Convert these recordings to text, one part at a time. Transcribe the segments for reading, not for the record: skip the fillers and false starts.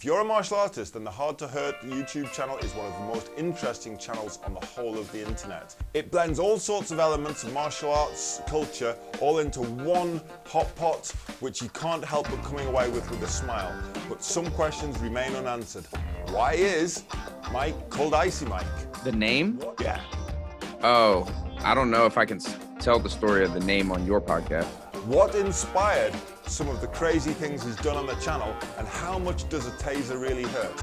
If you're a martial artist, then the Hard to Hurt YouTube channel is one of the most interesting channels on the whole of the internet. It blends all sorts of elements of martial arts culture all into one hot pot, which you can't help but coming away with a smile. But some questions remain unanswered. Why is Mike called ICY Mike? The name? Yeah. Oh, I don't know if I can tell the story of the name on your podcast. What inspired some of the crazy things he's done on the channel, and how much does a taser really hurt?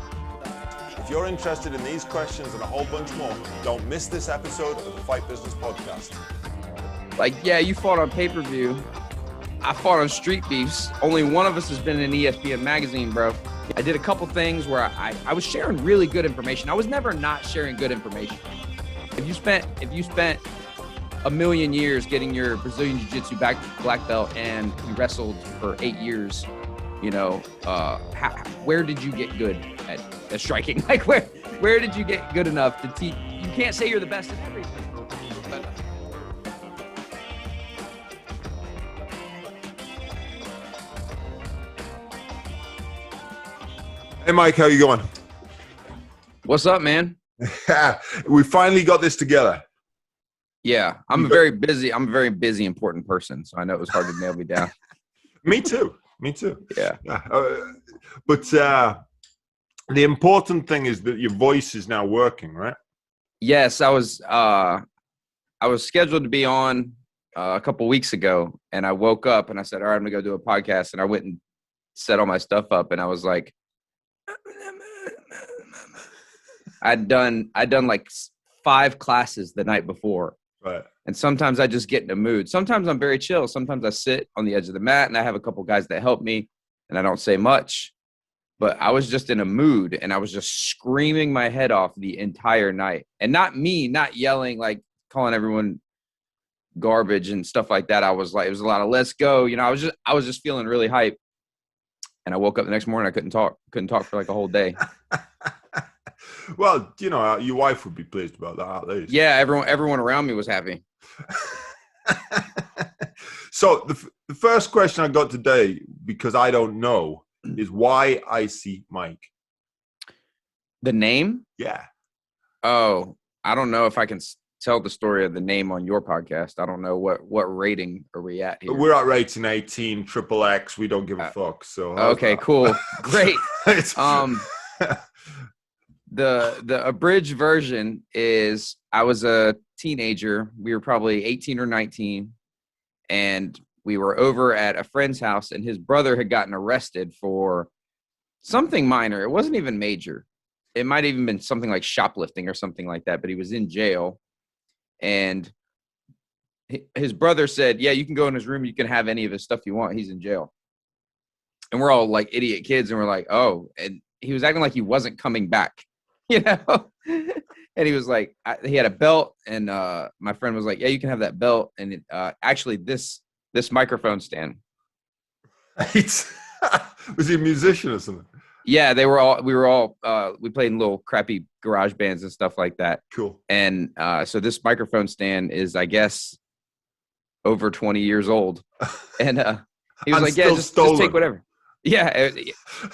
If you're interested in these questions and a whole bunch more, don't miss this episode of the Fight Business Podcast. Like, yeah, you fought on pay-per-view. I fought on Street Beefs. Only one of us has been in ESPN magazine, bro. I did a couple things where I was sharing really good information. I was never not sharing good information. If you spent a million years getting your Brazilian Jiu-Jitsu black belt and you wrestled for 8 years, you know, where did you get good at striking? Like, where did you get good enough to teach? You can't say you're the best at everything. But, Hey Mike, how you going? what's up, man? We finally got this together. Yeah, I'm a very busy, important person, so I know it was hard to nail me down. Me too. Yeah. But the important thing is that your voice is now working, right? Yes, I was scheduled to be on a couple weeks ago, and I woke up and I said, all right, I'm gonna go do a podcast, and I went and set all my stuff up, and I was like, I'd done like 5 classes the night before. Right. And sometimes I just get in a mood. Sometimes I'm very chill. Sometimes I sit on the edge of the mat and I have a couple guys that help me and I don't say much. But I was just in a mood and I was just screaming my head off the entire night. And not yelling, like calling everyone garbage and stuff like that. I was like, it was a lot of let's go. You know, I was just feeling really hype. And I woke up the next morning. I couldn't talk for like a whole day. Well, you know, your wife would be pleased about that at least. Yeah, everyone around me was happy. So the first question I got today, because I don't know, is why ICY Mike? The name? Yeah. Oh, I don't know if I can tell the story of the name on your podcast. I don't know what rating are we at here. We're at rating 18, triple X. We don't give a fuck. So okay, cool, great. The abridged version is I was a teenager. We were probably 18 or 19, and we were over at a friend's house, and his brother had gotten arrested for something minor. It wasn't even major. It might have even been something like shoplifting or something like that, but he was in jail. And his brother said, yeah, you can go in his room. You can have any of his stuff you want. He's in jail. And we're all like idiot kids, and we're like, oh. And he was acting like he wasn't coming back. You know, and he was like, he had a belt, and my friend was like, yeah, you can have that belt. And it, actually this microphone stand. Was he a musician or something? Yeah, we played in little crappy garage bands and stuff like that. Cool. And so this microphone stand is, I guess, over 20 years old. And he was like, yeah, just take whatever. Yeah.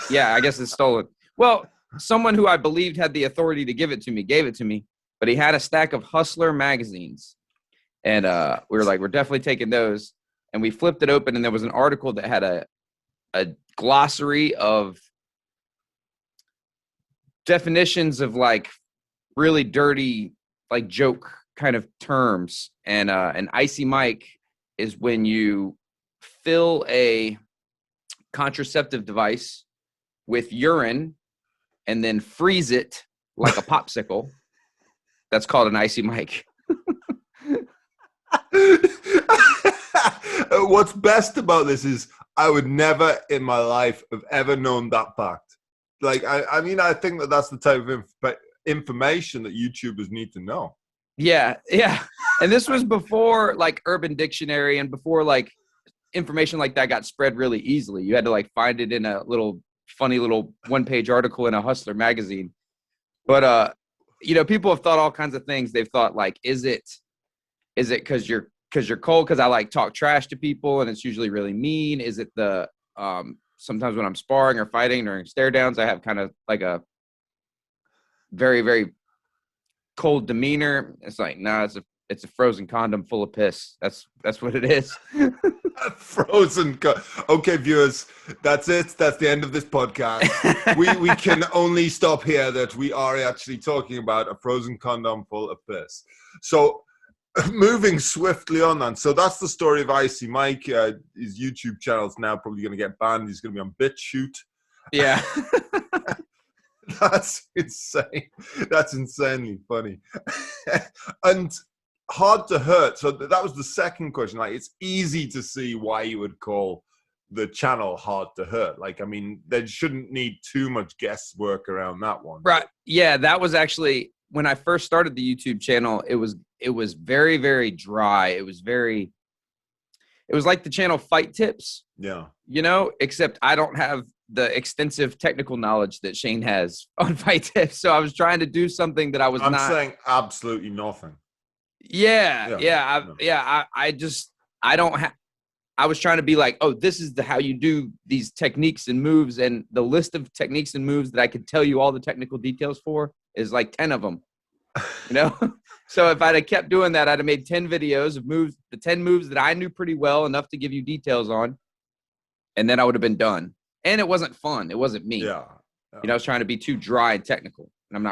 Yeah, I guess it's stolen. Well, someone who I believed had the authority to give it to me gave it to me, but he had a stack of Hustler magazines. And we were like, we're definitely taking those. And we flipped it open, and there was an article that had a glossary of definitions of like really dirty, like joke kind of terms. And an ICY Mike is when you fill a contraceptive device with urine and then freeze it like a popsicle. That's called an ICY Mike. What's best about this is I would never in my life have ever known that fact. Like, I mean, I think that's the type of information that YouTubers need to know. Yeah. And this was before like Urban Dictionary and before like information like that got spread really easily. You had to like find it in a funny little one-page article in a Hustler magazine. But you know, people have thought all kinds of things. They've thought like, is it because you're cold because I like talk trash to people and it's usually really mean? Is it the sometimes when I'm sparring or fighting during stare downs, I have kind of like a very, very cold demeanor. It's like, no, it's a frozen condom full of piss. That's what it is. Okay, viewers, that's it. That's the end of this podcast. We can only stop here that we are actually talking about a frozen condom full of piss. So moving swiftly on then. So that's the story of ICY Mike. His YouTube channel is now probably going to get banned. He's going to be on BitChute. Yeah. That's insane. That's insanely funny. And HARD2HURT. So that was the second question. Like, it's easy to see why you would call the channel HARD2HURT. Like, I mean, there shouldn't need too much guesswork around that one. Right. Yeah, that was actually when I first started the YouTube channel. It was very, very dry. It was like the channel Fight Tips. Yeah. You know, except I don't have the extensive technical knowledge that Shane has on Fight Tips. So I was trying to do something that I'm not saying absolutely nothing. I was trying to be like, oh, this is how you do these techniques and moves, and the list of techniques and moves that I could tell you all the technical details for is like 10 of them, you know? So if I'd have kept doing that, I'd have made 10 videos of moves, the 10 moves that I knew pretty well enough to give you details on, and then I would have been done. And it wasn't fun. It wasn't me. Yeah. You know, I was trying to be too dry and technical. And I'm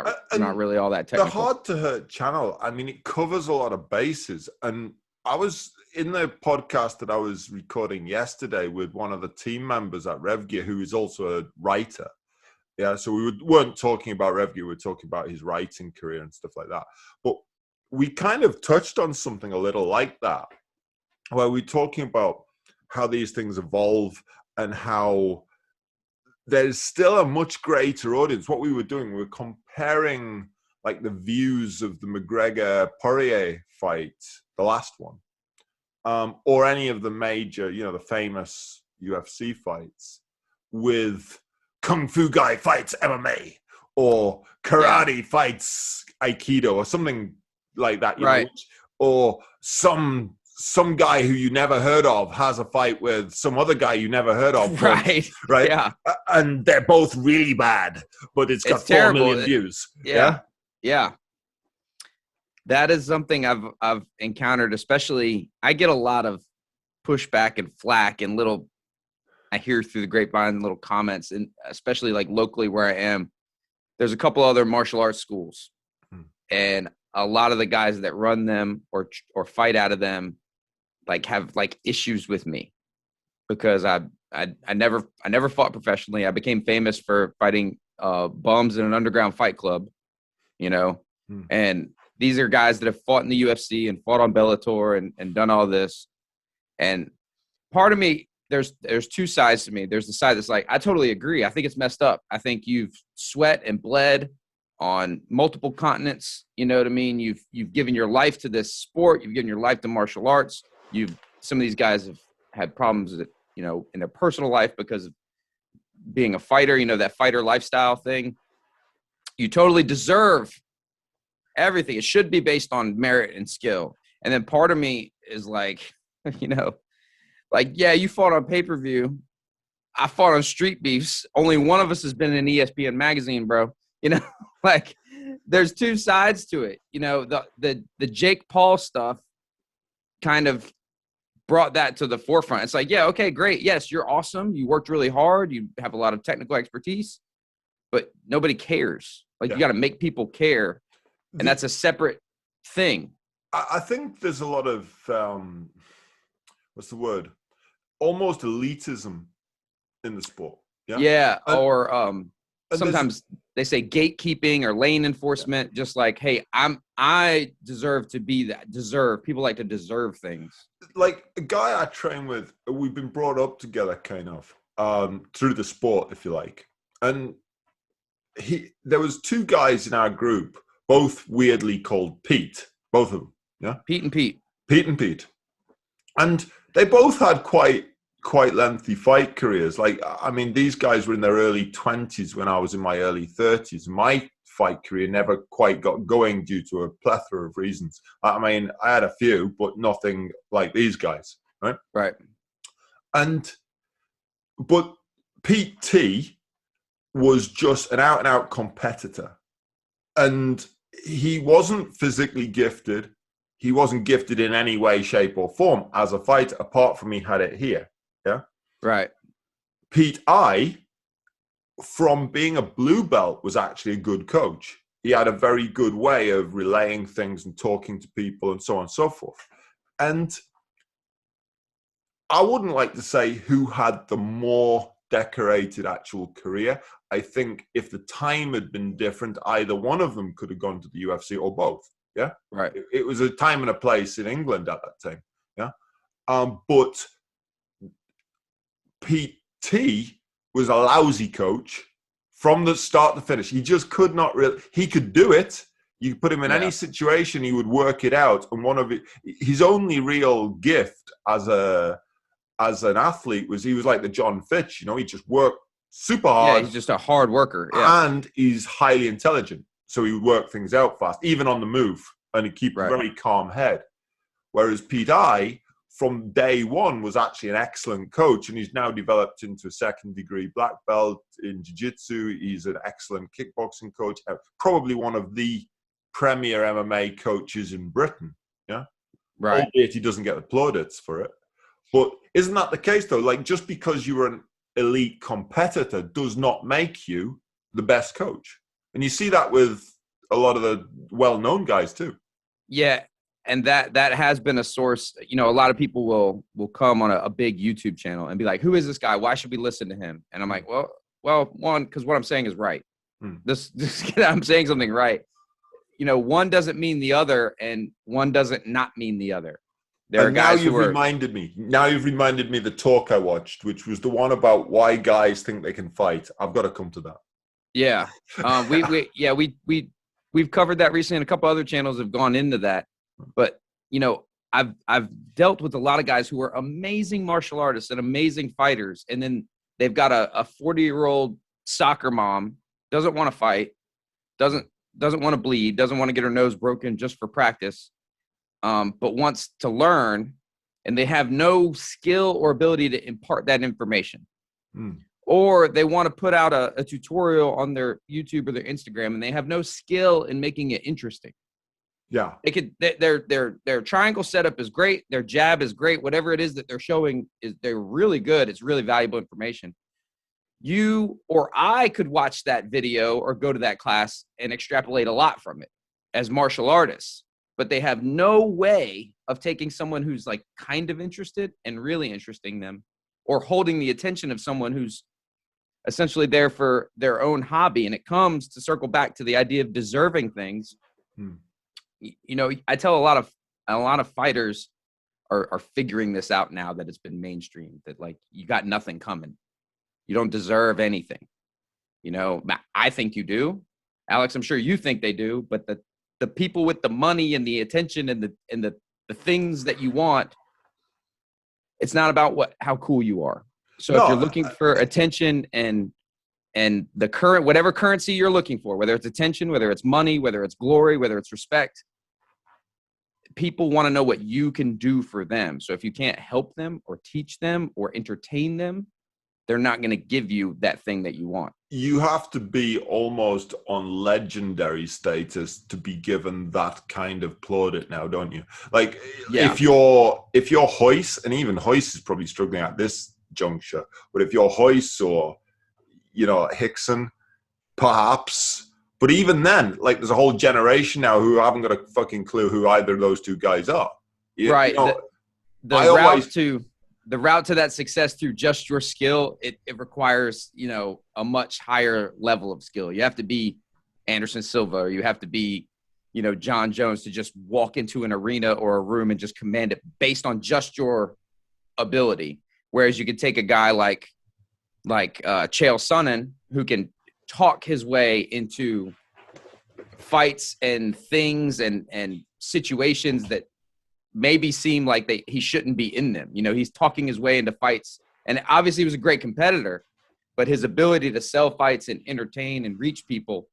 not really all that technical. The HARD2HURT channel, I mean, it covers a lot of bases. And I was in the podcast that I was recording yesterday with one of the team members at RevGear, who is also a writer. Yeah, so we weren't talking about RevGear, we were talking about his writing career and stuff like that. But we kind of touched on something a little like that, where we're talking about how these things evolve and how there's still a much greater audience. What we were doing, we were comparing like the views of the McGregor-Poirier fight, the last one, or any of the major, you know, the famous UFC fights, with Kung Fu guy fights MMA, or karate fights Aikido, or something like that, you know, or some guy who you never heard of has a fight with some other guy you never heard of. Right. Yeah. And they're both really bad, but it's got 4 million views. Yeah. That is something I've encountered, especially I get a lot of pushback and flack and I hear through the grapevine little comments, and especially like locally where I am, there's a couple other martial arts schools, and a lot of the guys that run them or fight out of them like have like issues with me because I never fought professionally. I became famous for fighting bums in an underground fight club, you know, and these are guys that have fought in the UFC and fought on Bellator and done all this. And part of me, there's two sides to me. There's the side that's like, I totally agree. I think it's messed up. I think you've sweat and bled on multiple continents. You know what I mean? You've given your life to this sport. You've given your life to martial arts. Some of these guys have had problems that, you know, in their personal life because of being a fighter, you know, that fighter lifestyle thing. You totally deserve everything. It should be based on merit and skill. And then part of me is like, you know, like, yeah, you fought on pay-per-view. I fought on Street Beefs. Only one of us has been in ESPN magazine, bro. You know, like there's two sides to it. You know, the Jake Paul stuff kind of brought that to the forefront. It's like, yeah, okay, great. Yes, you're awesome. You worked really hard. You have a lot of technical expertise, but nobody cares. Like you got to make people care. And that's a separate thing. I think there's a lot of, what's the word? Almost elitism in the sport. Yeah. Or sometimes they say gatekeeping or lane enforcement, just like, hey, I deserve to be that. People like to deserve things. Like a guy I train with, we've been brought up together kind of through the sport, if you like. And there was two guys in our group, both weirdly called Pete, both of them. Yeah. Pete and Pete. And they both had quite lengthy fight careers. Like, I mean, these guys were in their early 20s when I was in my early 30s. My fight career never quite got going due to a plethora of reasons. I mean, I had a few, but nothing like these guys, right? Right. But Pete T was just an out-and-out competitor. And he wasn't physically gifted. He wasn't gifted in any way, shape, or form as a fighter, apart from he had it here. Yeah. Right. Pete I, from being a blue belt, was actually a good coach. He had a very good way of relaying things and talking to people and so on and so forth. And I wouldn't like to say who had the more decorated actual career. I think if the time had been different, either one of them could have gone to the UFC or both. Yeah. Right. It was a time and a place in England at that time. Yeah. But Pete T was a lousy coach from the start to finish. He just could not really, he could do it. You could put him in any situation, he would work it out. And his only real gift as an athlete was he was like the John Fitch, you know, he just worked super hard. Yeah, he's just a hard worker. Yeah. And he's highly intelligent. So he would work things out fast, even on the move, and he'd keep a very calm head. Whereas Pete I, from day one, was actually an excellent coach, and he's now developed into a second-degree black belt in jiu-jitsu. He's an excellent kickboxing coach, probably one of the premier MMA coaches in Britain. Yeah, right. Albeit he doesn't get the plaudits for it. But isn't that the case, though? Like, just because you were an elite competitor does not make you the best coach. And you see that with a lot of the well-known guys, too. Yeah. And that has been a source. You know, a lot of people will come on a big YouTube channel and be like, who is this guy? Why should we listen to him? And I'm like, well, one, because what I'm saying is right. This I'm saying something right. You know, one doesn't mean the other, and one doesn't not mean the other. There are guys who are. Now you've reminded me the talk I watched, which was the one about why guys think they can fight. I've got to come to that. Yeah. We've covered that recently, and a couple other channels have gone into that. But, you know, I've dealt with a lot of guys who are amazing martial artists and amazing fighters, and then they've got a 40-year-old soccer mom, doesn't want to fight, doesn't want to bleed, doesn't want to get her nose broken just for practice, but wants to learn, and they have no skill or ability to impart that information. Or they want to put out a tutorial on their YouTube or their Instagram, and they have no skill in making it interesting. Yeah, their triangle setup is great. Their jab is great. Whatever it is that they're showing they're really good. It's really valuable information. You or I could watch that video or go to that class and extrapolate a lot from it as martial artists, but they have no way of taking someone who's like kind of interested and really interesting them, or holding the attention of someone who's essentially there for their own hobby. And it comes to circle back to the idea of deserving things. You know, I tell a lot of fighters are figuring this out now that it's been mainstream, that like, you got nothing coming. You don't deserve anything. You know, I think you do. Alex, I'm sure you think they do, but the people with the money and the attention and the things that you want, it's not about how cool you are. So if you're looking for attention and the current, whatever currency you're looking for, whether it's attention, whether it's money, whether it's glory, whether it's respect, people want to know what you can do for them. So if you can't help them or teach them or entertain them, they're not going to give you that thing that you want. You have to be almost on legendary status to be given that kind of plaudit now, don't you? Like, if you're Hoyce, and even Hoyce is probably struggling at this juncture, but if you're Hoyce or, you know, Hickson, perhaps. But even then, like, there's a whole generation now who haven't got a fucking clue who either of those two guys are. Right. You know, the route to that success through just your skill, it requires, you know, a much higher level of skill. You have to be Anderson Silva, or you have to be, you know, John Jones, to just walk into an arena or a room and just command it based on just your ability. Whereas you could take a guy like Chael Sonnen, who can talk his way into fights and things and situations that maybe seem like he shouldn't be in them. You know, he's talking his way into fights, and obviously he was a great competitor, but his ability to sell fights and entertain and reach people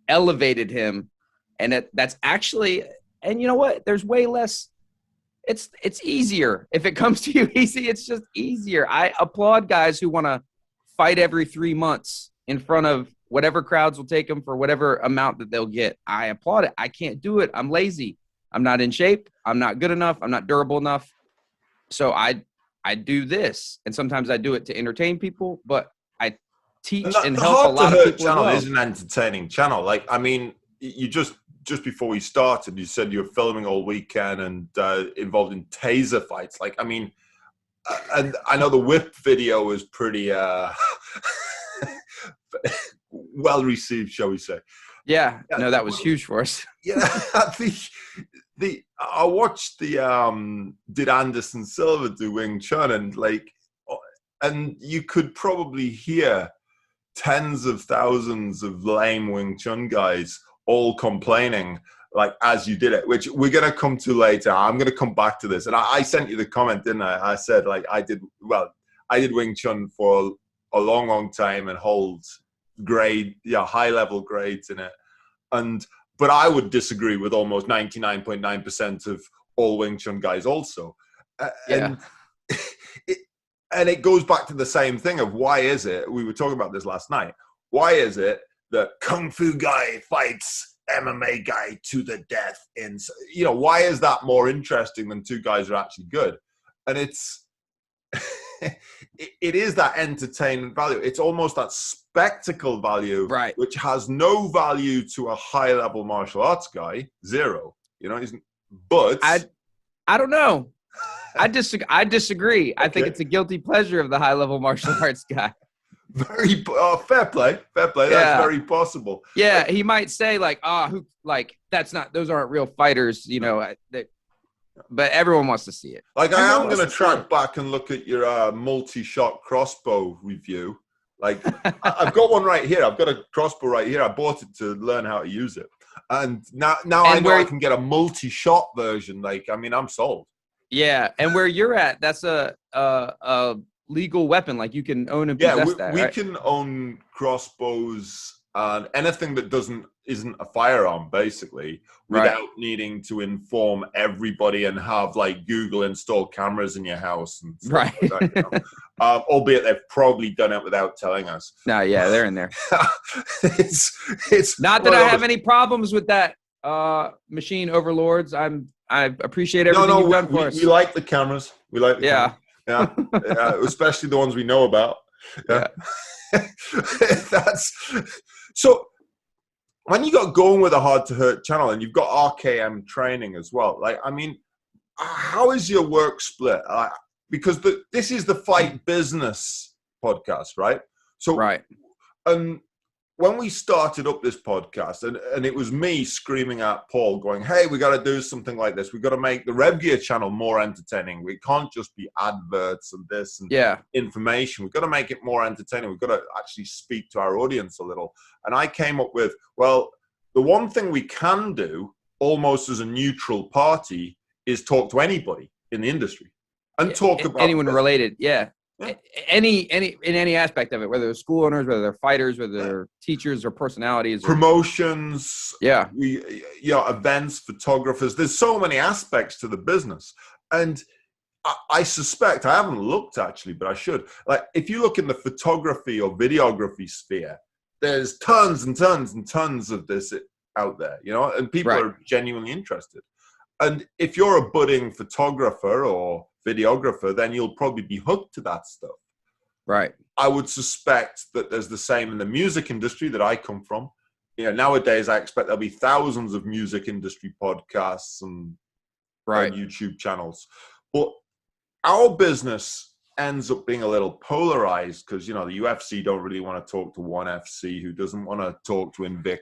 elevated him. And that's actually, and you know what? There's way less. It's easier if it comes to you easy. It's just easier. I applaud guys who want to fight every 3 months in front of whatever crowds will take them for whatever amount that they'll get. I applaud it. I can't do it. I'm lazy. I'm not in shape. I'm not good enough. I'm not durable enough. So I do this. And sometimes I do it to entertain people, but I teach and the help a lot of people channel as well. is an entertaining channel. Like, I mean, you just before we started, you said you were filming all weekend and involved in taser fights. Like, I mean, and I know the whip video was pretty well received, shall we say? Yeah, no, that was huge for us. Yeah, I watched the did Anderson Silva do Wing Chun, and you could probably hear tens of thousands of lame Wing Chun guys all complaining like as you did it, which we're gonna come to later. I'm gonna come back to this, and I sent you the comment, didn't I? I said like I did Wing Chun for a long time and hold high level grades in it, but I would disagree with almost 99.9% of all Wing Chun guys also. And it goes back to the same thing of why is it, we were talking about this last night, why is it that Kung Fu guy fights MMA guy to the death? Why is that more interesting than two guys who are actually good? And it's, it is that entertainment value. It's almost that spectacle value, right? Which has no value to a high-level martial arts guy, zero. But I don't know. I disagree. Okay. I think it's a guilty pleasure of the high-level martial arts guy. Very fair play. That's very possible. Yeah, he might say like, those aren't real fighters, but everyone wants to see it. Like, I am going to track back and look at your multi-shot crossbow review. Like, I've got one right here. I've got a crossbow right here. I bought it to learn how to use it. And now I know I can get a multi-shot version. Like, I mean, I'm sold. Yeah, and where you're at, that's a legal weapon. Like, you can own and possess that, we right? can own crossbows and anything that isn't a firearm, basically, without needing to inform everybody and have like Google install cameras in your house and stuff like that, albeit they've probably done it without telling us. No, yeah, they're in there. It's not that I have any problems with that, machine overlords. I appreciate everything you've done for us. We like the cameras. We like the cameras. Yeah, especially the ones we know about. Yeah. So when you got going with a HARD2HURT channel and you've got RKM training as well, like, I mean, how is your work split? Because this is the Fight Business podcast, right? So, right. When we started up this podcast, and it was me screaming at Paul going, hey, we got to do something like this. We got to make the Rev Gear channel more entertaining. We can't just be adverts and this and information. We've got to make it more entertaining. We've got to actually speak to our audience a little. And I came up with, well, the one thing we can do almost as a neutral party is talk to anybody in the industry and talk about anyone related. Yeah. Any in any aspect of it, whether they're school owners, whether they're fighters, whether they're teachers or personalities, promotions, events, photographers. There's so many aspects to the business, and I suspect, I haven't looked actually, but I should. Like, if you look in the photography or videography sphere, there's tons and tons and tons of this out there, and people are genuinely interested. And if you're a budding photographer or videographer, then you'll probably be hooked to that stuff. Right. I would suspect that there's the same in the music industry that I come from. Nowadays I expect there'll be thousands of music industry podcasts and YouTube channels. But our business ends up being a little polarized because, the UFC don't really want to talk to ONE FC, who doesn't want to talk to Invicta,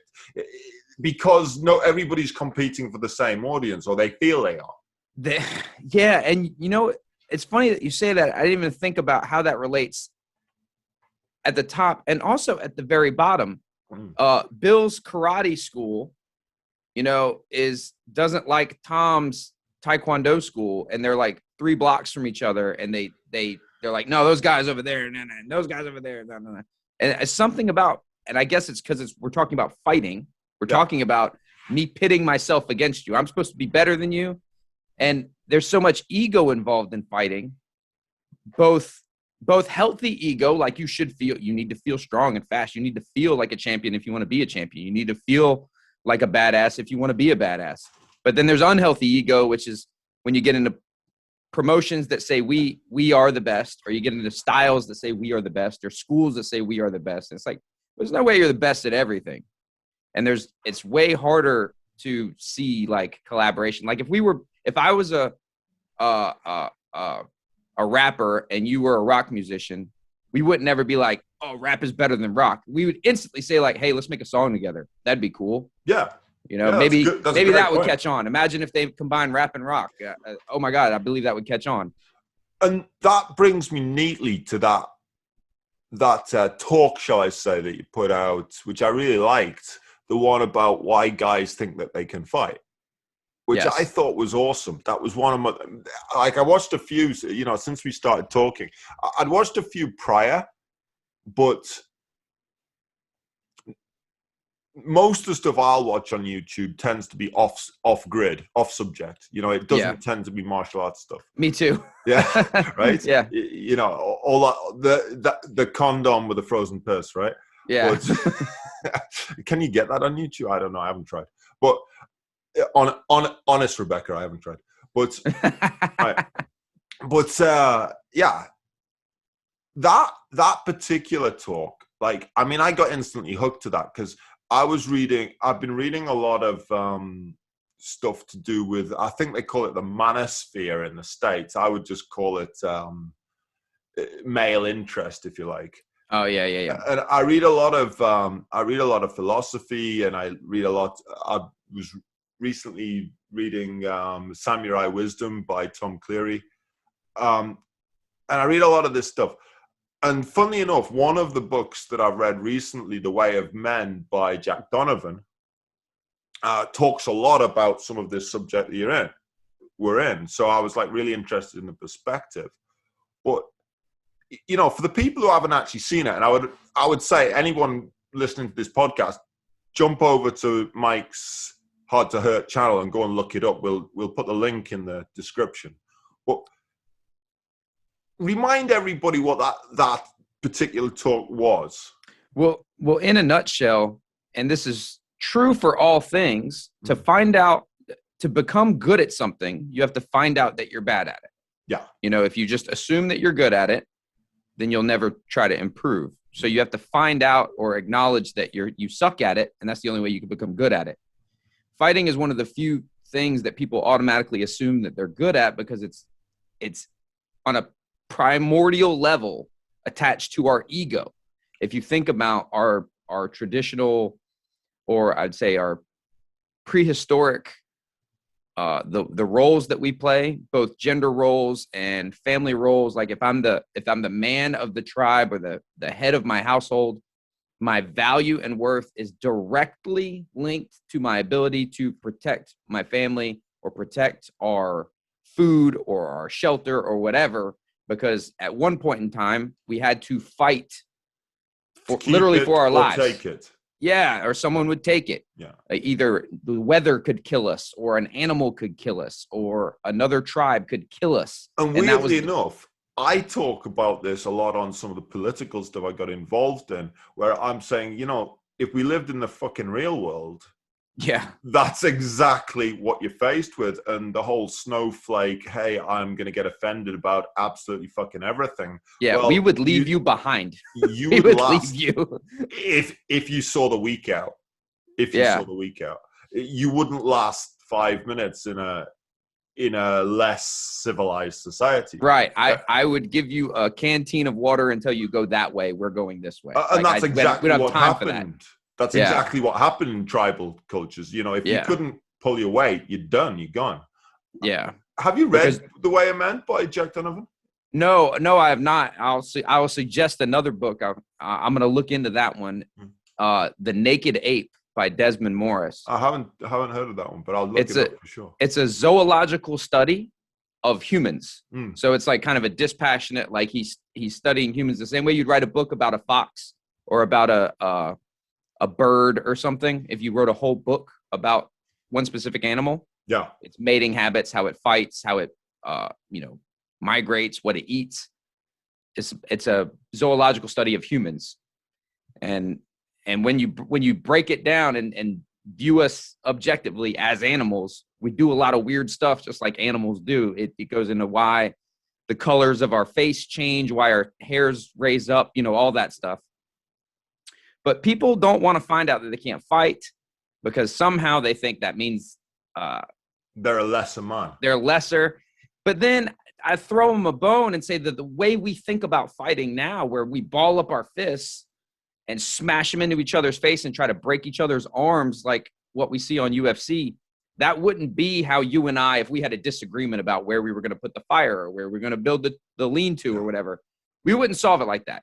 because everybody's competing for the same audience, or they feel they are. Yeah, and it's funny that you say that. I didn't even think about how that relates at the top and also at the very bottom. Bill's karate school, doesn't like Tom's taekwondo school, and they're like 3 blocks from each other, and they're like, no, those guys over there, no, those guys over there, no. And it's something about, and I guess it's because we're talking about fighting. We're talking about me pitting myself against you. I'm supposed to be better than you. And there's so much ego involved in fighting, both both healthy ego, like you should feel, you need to feel strong and fast. You need to feel like a champion if you want to be a champion. You need to feel like a badass if you want to be a badass. But then there's unhealthy ego, which is when you get into promotions that say we are the best, or you get into styles that say we are the best, or schools that say we are the best. And it's like, there's no way you're the best at everything. And it's way harder to see like collaboration. Like if I was a rapper and you were a rock musician, we would never be like, oh, rap is better than rock. We would instantly say like, hey, let's make a song together. That'd be cool. Yeah. You know, Yeah, maybe that would point. catch on. Imagine if they combined rap and rock. Oh my God, I believe that would catch on. And that brings me neatly to that talk, shall I say, that you put out, which I really liked, the one about why guys think that they can fight, which Yes. I thought was awesome. That was one of my, like, I watched a few, you know, since we started talking. I'd watched a few prior, but most of the stuff I'll watch on YouTube tends to be off grid, off subject. You know, it doesn't tend to be martial arts stuff. Me too. Yeah, right. Yeah. You know, all that the condom with a frozen purse, right? Yeah. But, can you get that on YouTube? I don't know. I haven't tried. But honest, Rebecca, I haven't tried. But right. But yeah, that particular talk, like, I mean, I got instantly hooked to that because I've been reading a lot of stuff to do with, I think they call it the manosphere in the States. I would just call it male interest, if you like. Oh yeah. And I read a lot of philosophy, and I was recently reading Samurai Wisdom by Tom Cleary, and I read a lot of this stuff. And funnily enough, one of the books that I've read recently, The Way of Men by Jack Donovan, talks a lot about some of this subject that we're in. So I was like really interested in the perspective. But, you know, for the people who haven't actually seen it, and I would say anyone listening to this podcast, jump over to Mike's HARD2HURT channel and go and look it up. We'll put the link in the description. But remind everybody what that particular talk was. Well, in a nutshell, and this is true for all things, to find out, to become good at something, you have to find out that you're bad at it. Yeah. You know, if you just assume that you're good at it, then you'll never try to improve. So you have to find out or acknowledge that you suck at it, and that's the only way you can become good at it. Fighting is one of the few things that people automatically assume that they're good at because it's on a primordial level attached to our ego. If you think about our traditional, or I'd say our prehistoric, the roles that we play, both gender roles and family roles. Like if I'm the man of the tribe or the head of my household, my value and worth is directly linked to my ability to protect my family or protect our food or our shelter or whatever. Because at one point in time, we had to fight literally for our lives. Take it. Yeah, or someone would take it. Yeah. Either the weather could kill us, or an animal could kill us, or another tribe could kill us. And weirdly enough, I talk about this a lot on some of the political stuff I got involved in, where I'm saying, you know, if we lived in the fucking real world, yeah, that's exactly what you're faced with. And the whole snowflake, hey, I'm going to get offended about absolutely fucking everything. Yeah, well, we would leave you behind. You would leave you. If you saw the week out. If you saw the week out. You wouldn't last 5 minutes in a less civilized society. Right. I would give you a canteen of water and tell you go that way. We're going this way. And that's exactly what happened. That's Yeah. exactly what happened in tribal cultures. You know, if you couldn't pull your weight, you're done. You're gone. Yeah. Have you read The Way of Men by Jack Donovan? No, I have not. I will suggest another book. I'm going to look into that one. The Naked Ape by Desmond Morris. I haven't heard of that one, but I'll look it up for sure. It's a zoological study of humans. So it's like kind of a dispassionate, like he's studying humans the same way you'd write a book about a fox or about a bird or something. If you wrote a whole book about one specific animal, its mating habits, how it fights, how it migrates, what it eats. it's a zoological study of humans, and when you break it down and view us objectively as animals, we do a lot of weird stuff just like animals do. It goes into why the colors of our face change, why our hairs raise up, all that stuff. But people don't want to find out that they can't fight, because somehow they think that means they're a lesser man. They're lesser. But then I throw them a bone and say that the way we think about fighting now, where we ball up our fists and smash them into each other's face and try to break each other's arms like what we see on UFC, that wouldn't be how you and I, if we had a disagreement about where we were going to put the fire or where we were going to build the lean-to or whatever, we wouldn't solve it like that.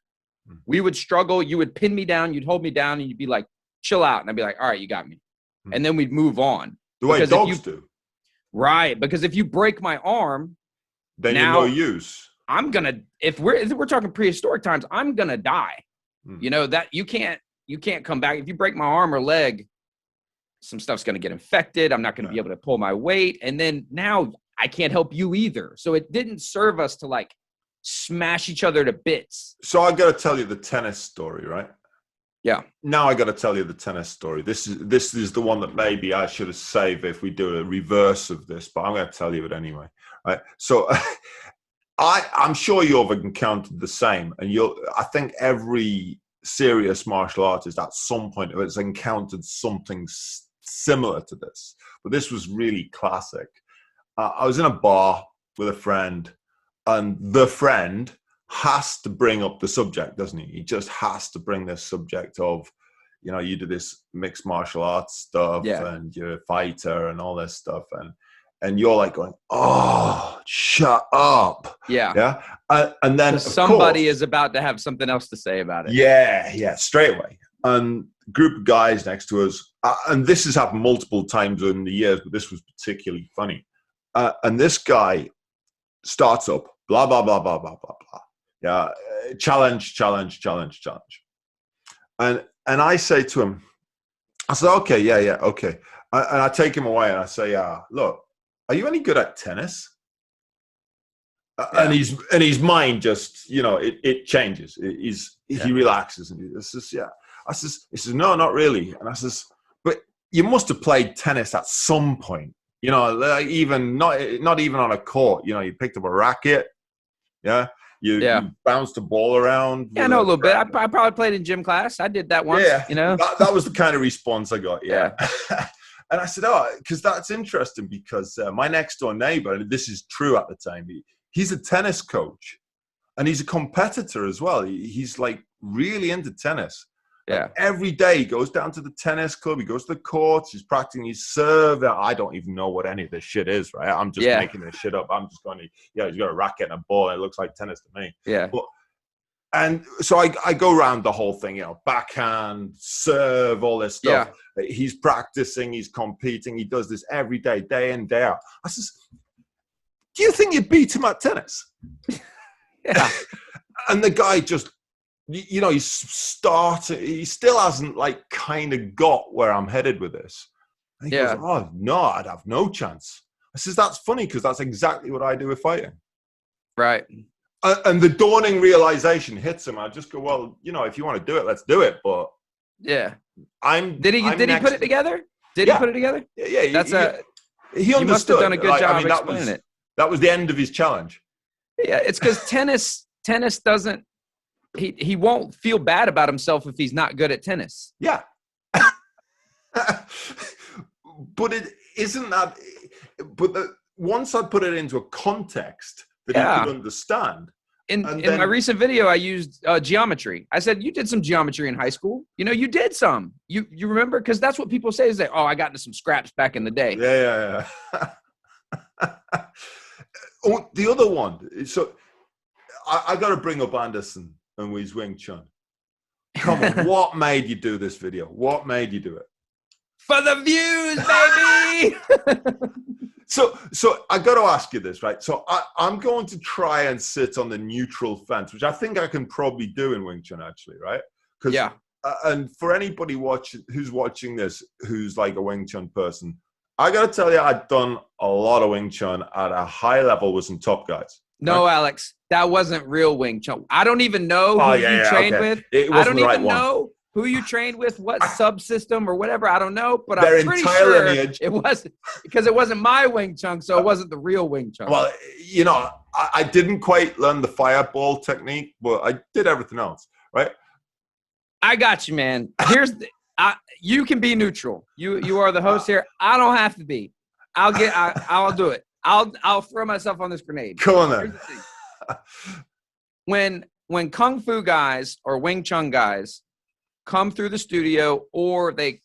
We would struggle. You would pin me down. You'd hold me down, and you'd be like, chill out. And I'd be like, all right, you got me. And then we'd move on. The way dogs do. Right. Because if you break my arm, then you're no use. I'm going to, if we're talking prehistoric times, I'm going to die. That you can't come back. If you break my arm or leg, some stuff's going to get infected. I'm not going to be able to pull my weight. And then now I can't help you either. So it didn't serve us to like smash each other to bits. So I got to tell you the tennis story, right? Yeah. Now I got to tell you the tennis story. This is the one that maybe I should have saved if we do a reverse of this, but I'm going to tell you it anyway. Right. So I'm sure you've encountered the same, and I think every serious martial artist at some point has encountered something similar to this. But this was really classic. I was in a bar with a friend, and the friend has to bring up the subject, doesn't he? He just has to bring this subject of, you do this mixed martial arts stuff, and you're a fighter and all this stuff, and you're like going, oh, shut up. Yeah. And then somebody is about to have something else to say about it. Yeah, straight away. And a group of guys next to us, and this has happened multiple times in the years, but this was particularly funny. And this guy starts up, blah, blah, blah, blah, blah, blah, blah. Yeah, challenge. And I say to him, I said, okay, yeah, okay. And I take him away and I say, look, are you any good at tennis? And his mind just, it changes. He relaxes and he says, yeah. He says, no, not really. And I says, but you must have played tennis at some point, like even not even on a court. You picked up a racket, you bounced the ball around. Yeah, I know a little bit. I probably played in gym class. I did that once. Yeah, that was the kind of response I got. Yeah. And I said, because that's interesting, because my next door neighbor, and this is true at the time, he's a tennis coach and he's a competitor as well. He's like really into tennis. Yeah. Like every day he goes down to the tennis club, he goes to the courts, he's practicing his serve. I don't even know what any of this shit is, right? I'm just making this shit up. I'm just going to, he's got a racket and a ball. And it looks like tennis to me. Yeah. And so I go around the whole thing, backhand, serve, all this stuff. Yeah. He's practicing, he's competing. He does this every day, day in, day out. I says, do you think you beat him at tennis? Yeah. And the guy just, he still hasn't like kind of got where I'm headed with this. And he goes, oh, no, I'd have no chance. I says, that's funny, because that's exactly what I do with fighting. Right. And the dawning realization hits him. I just go, well, if you want to do it, let's do it. But did he put it together? Did he put it together? Yeah. He understood. He must have done a good job explaining it. That was the end of his challenge. Yeah, it's because tennis doesn't. He won't feel bad about himself if he's not good at tennis. Yeah. But it isn't that. But once I put it into a context that he could understand. In my recent video, I used geometry. I said, you did some geometry in high school. You did some. You remember? Because that's what people say is that, I got into some scraps back in the day. Yeah. The other one. So I got to bring up Anderson and his Wing Chun. Come on, what made you do this video? What made you do it? For the views, baby! So I got to ask you this, right? So I'm going to try and sit on the neutral fence, which I think I can probably do in Wing Chun, actually, right? And for anybody who's watching this, who's like a Wing Chun person, I got to tell you, I've done a lot of Wing Chun at a high level with some top guys. No, Right? Alex, that wasn't real Wing Chun. I don't even know Oh, who yeah, you yeah, trained okay. with. It I wasn't don't the right even one. know who you trained with, what subsystem or whatever. I don't know, but Their I'm pretty entire sure lineage. it wasn't, because it wasn't my Wing Chun, so it wasn't the real Wing Chun. Well, you know, I didn't quite learn the fireball technique, but I did everything else, right? I got you, man. You can be neutral. You are the host here. I don't have to be. I'll do it. I'll throw myself on this grenade. Come on then. Here's the thing. When Kung Fu guys or Wing Chun guys come through the studio, or they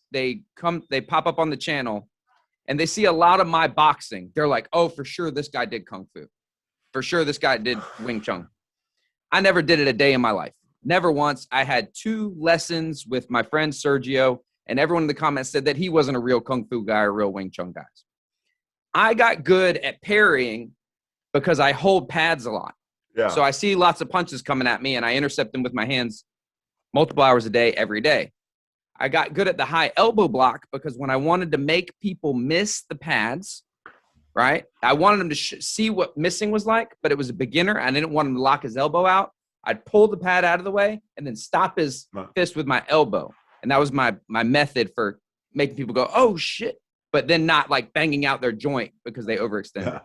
pop up on the channel and they see a lot of my boxing, they're like, oh, for sure this guy did Kung Fu. For sure this guy did Wing Chun. I never did it a day in my life. Never once. I had 2 lessons with my friend Sergio, and everyone in the comments said that he wasn't a real Kung Fu guy or real Wing Chun guy. I got good at parrying because I hold pads a lot. Yeah. So I see lots of punches coming at me, and I intercept them with my hands multiple hours a day, every day. I got good at the high elbow block because when I wanted to make people miss the pads, right, I wanted them to see what missing was like, but it was a beginner. I didn't want him to lock his elbow out. I'd pull the pad out of the way and then stop his fist with my elbow. And that was my method for making people go, oh, shit, but then not like banging out their joint because they overextended. Yeah.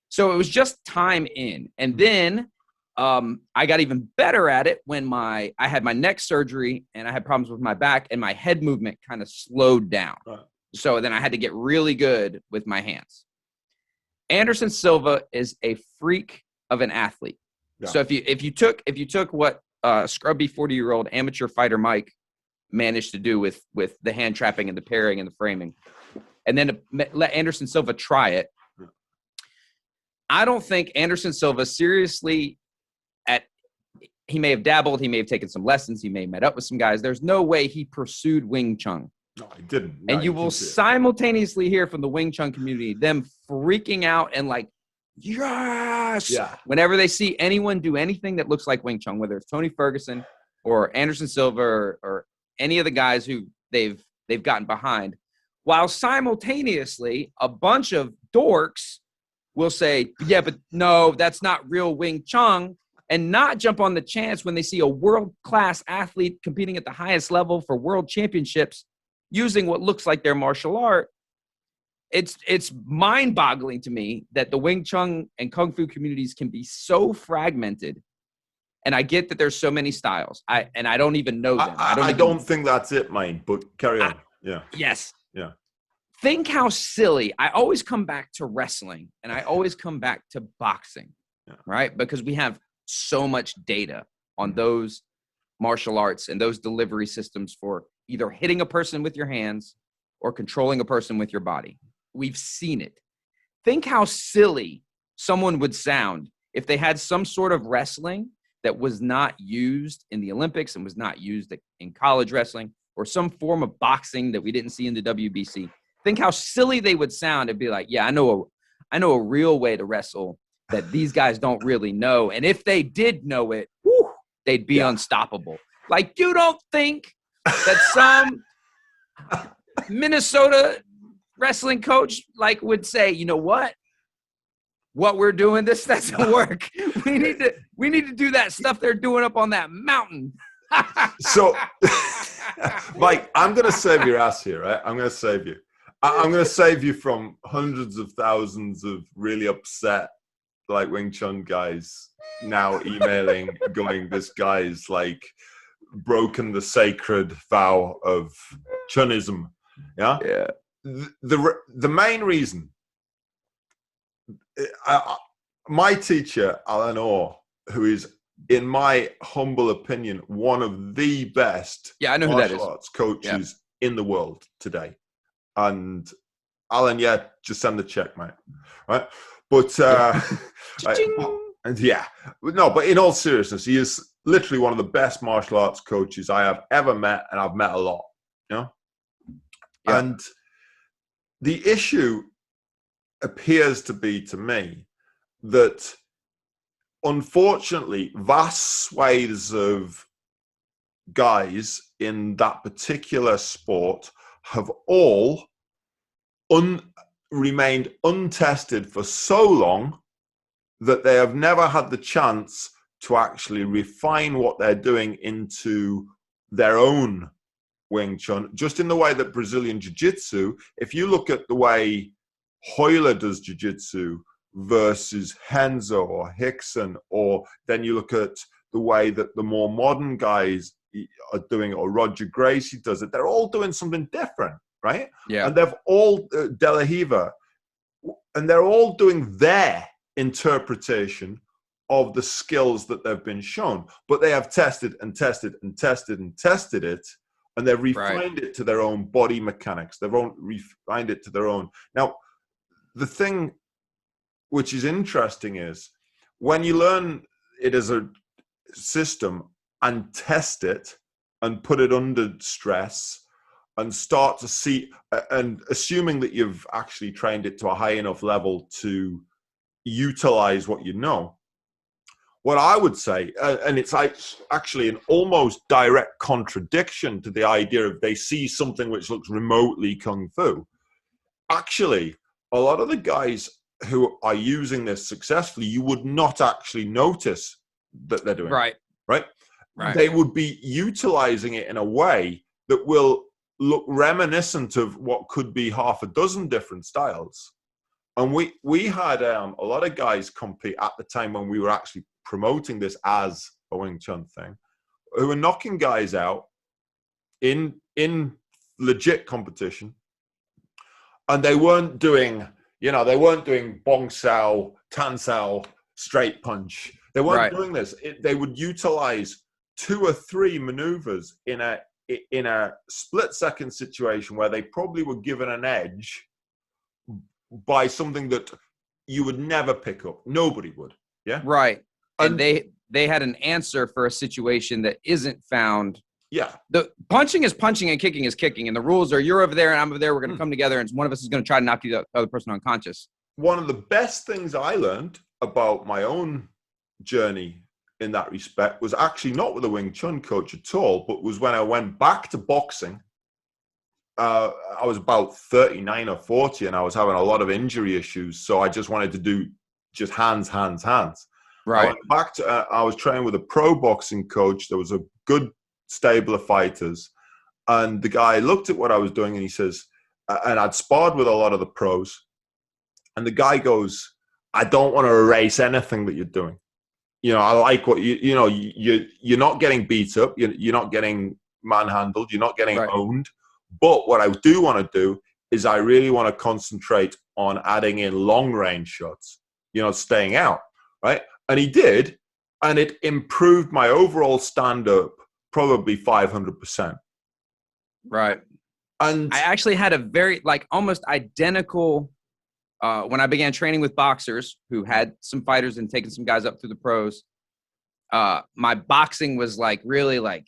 So it was just time in. And then I got even better at it when I had my neck surgery and I had problems with my back and my head movement kind of slowed down. Right. So then I had to get really good with my hands. Anderson Silva is a freak of an athlete. Yeah. So if you took what scrubby 40-year-old amateur fighter Mike managed to do with the hand trapping and the parrying and the framing, and then let Anderson Silva try it, I don't think Anderson Silva seriously he may have dabbled, he may have taken some lessons, he may have met up with some guys. There's no way he pursued Wing Chun. No, I didn't. No, and you will simultaneously hear from the Wing Chun community them freaking out and like, yes, yeah, whenever they see anyone do anything that looks like Wing Chun, whether it's Tony Ferguson or Anderson Silva or any of the guys who they've gotten behind, while simultaneously a bunch of dorks will say, yeah, but no, that's not real Wing Chun, and not jump on the chance when they see a world-class athlete competing at the highest level for world championships using what looks like their martial art. It's mind-boggling to me that the Wing Chun and Kung Fu communities can be so fragmented. And I get that there's so many styles. I don't even know them. I don't think that's it, mine, but carry on. Yeah. Yes. Yeah. Think how silly. I always come back to wrestling and I always come back to boxing, right? Because we have so much data on those martial arts and those delivery systems for either hitting a person with your hands or controlling a person with your body. We've seen it. Think how silly someone would sound if they had some sort of wrestling that was not used in the Olympics and was not used in college wrestling, or some form of boxing that we didn't see in the WBC. Think how silly they would sound and be like, yeah, I know a real way to wrestle that these guys don't really know. And if they did know it, whew, they'd be unstoppable. Like, you don't think that some Minnesota wrestling coach like would say, you know what we're doing, this doesn't work. We need to do that stuff they're doing up on that mountain. So, Mike, I'm going to save your ass here, right? I'm going to save you. I'm going to save you from hundreds of thousands of really upset, like, Wing Chun guys now emailing, going, this guy's, like, broken the sacred vow of Chunism. Yeah? Yeah. The main reason, my teacher, Alan Orr, who is, in my humble opinion, one of the best martial arts coaches in the world today. And Alan, just send the check, mate. Right? But but in all seriousness, he is literally one of the best martial arts coaches I have ever met, and I've met a lot. You know? Yeah. And the issue appears to be, to me, that unfortunately vast swathes of guys in that particular sport have all remained untested for so long that they have never had the chance to actually refine what they're doing into their own Wing Chun, just in the way that Brazilian Jiu-Jitsu, if you look at the way Hoyler does Jiu-Jitsu versus Henzo or Hickson, or then you look at the way that the more modern guys are doing it, or Roger Gracie does it, they're all doing something different, right? Yeah. And they've all, De La Riva, and they're all doing their interpretation of the skills that they've been shown, but they have tested and tested and tested and tested it, and they've refined it to their own body mechanics. They've refined it to their own. Now, the thing which is interesting is when you learn it as a system and test it and put it under stress and start to see, and assuming that you've actually trained it to a high enough level to utilize what you know, what I would say, and it's actually an almost direct contradiction to the idea of they see something which looks remotely kung fu. Actually, a lot of the guys who are using this successfully, you would not actually notice that they're doing it, right? They would be utilizing it in a way that will look reminiscent of what could be half a dozen different styles. And we had a lot of guys compete at the time when we were actually promoting this as a Wing Chun thing, who were knocking guys out in legit competition. And they weren't doing, they weren't doing bong sao, tan sao, straight punch. They weren't doing this. They would utilize 2 or 3 maneuvers in a split-second situation where they probably were given an edge by something that you would never pick up. Nobody would. Yeah. Right. And they had an answer for a situation that isn't found. Yeah. The punching is punching and kicking is kicking. And the rules are you're over there and I'm over there. We're going to come together and one of us is going to try to knock the other person unconscious. One of the best things I learned about my own journey in that respect was actually not with a Wing Chun coach at all, but was when I went back to boxing. I was about 39 or 40 and I was having a lot of injury issues. So I just wanted to do just hands. Right. I went back to, I was training with a pro boxing coach. There was a good stable of fighters. And the guy looked at what I was doing and he says, and I'd sparred with a lot of the pros. And the guy goes, I don't want to erase anything that you're doing. I like what you're not getting beat up. You're not getting manhandled. You're not getting owned. But what I do want to do is I really want to concentrate on adding in long range shots, staying out. Right. And he did. And it improved my overall stand up probably 500%. Right. And I actually had a very almost identical when I began training with boxers who had some fighters and taken some guys up through the pros. My boxing was really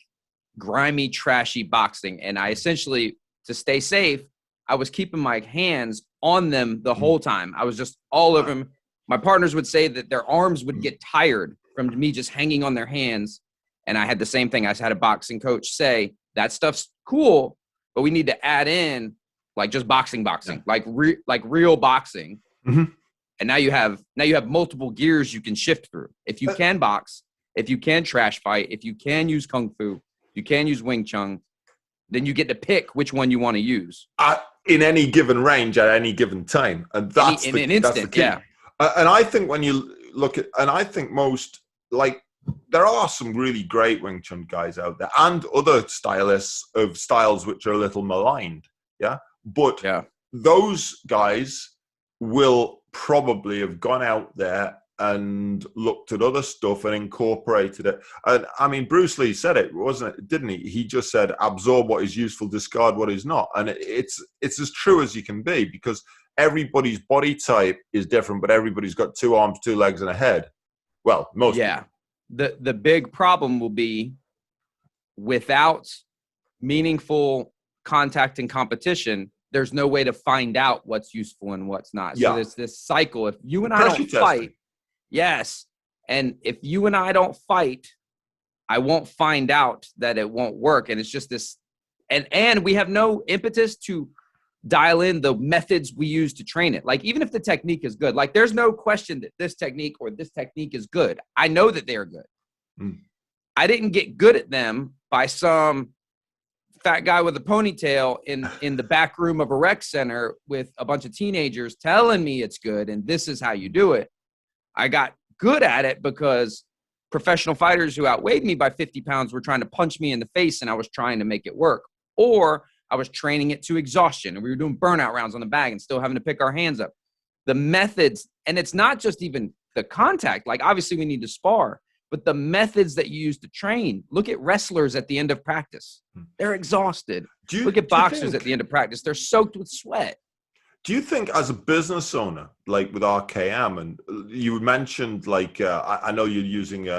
grimy, trashy boxing. And I essentially, to stay safe, I was keeping my hands on them the whole time. I was just all over them. My partners would say that their arms would get tired from me just hanging on their hands. And I had the same thing. I had a boxing coach say, that stuff's cool, but we need to add in just boxing, real boxing. Mm-hmm. And now you have multiple gears you can shift through. If you can box, if you can trash fight, if you can use Kung Fu, you can use Wing Chun, then you get to pick which one you want to use. In any given range at any given time. And that's in an instant, that's the key. Yeah. And I think when you look at, and I think most, there are some really great Wing Chun guys out there and other stylists of styles which are a little maligned. Yeah. But those guys will probably have gone out there and looked at other stuff and incorporated it. And I mean, Bruce Lee said it, wasn't it? Didn't he? He just said, absorb what is useful, discard what is not. And it's as true as you can be, because everybody's body type is different, but everybody's got 2 arms, 2 legs, and a head. Well, most people. The big problem will be without meaningful contact and competition, there's no way to find out what's useful and what's not. So there's this cycle. If you and I don't fight, and if you and I don't fight, I won't find out that it won't work. And it's just this, and we have no impetus to dial in the methods we use to train it. Like, even if the technique is good, like there's no question that this technique is good. I know that they're good. I didn't get good at them by some fat guy with a ponytail in the back room of a rec center with a bunch of teenagers telling me it's good and this is how you do it. I got good at it because professional fighters who outweighed me by 50 pounds were trying to punch me in the face and I was trying to make it work. Or I was training it to exhaustion and we were doing burnout rounds on the bag and still having to pick our hands up. The methods, and it's not just even the contact, like obviously we need to spar, but the methods that you use to train. Look at wrestlers at the end of practice. They're exhausted. Look at boxers at the end of practice. They're soaked with sweat. Do you think as a business owner, like with RKM, and you mentioned like, I know you're using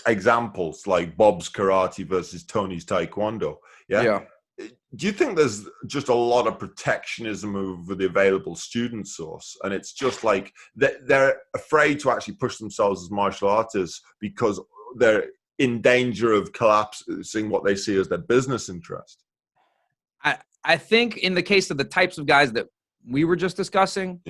examples like Bob's Karate versus Tony's Taekwondo. Yeah. Do you think there's just a lot of protectionism over the available student source? And it's just like they're afraid to actually push themselves as martial artists because they're in danger of collapsing what they see as their business interest? I think in the case of the types of guys that we were just discussing,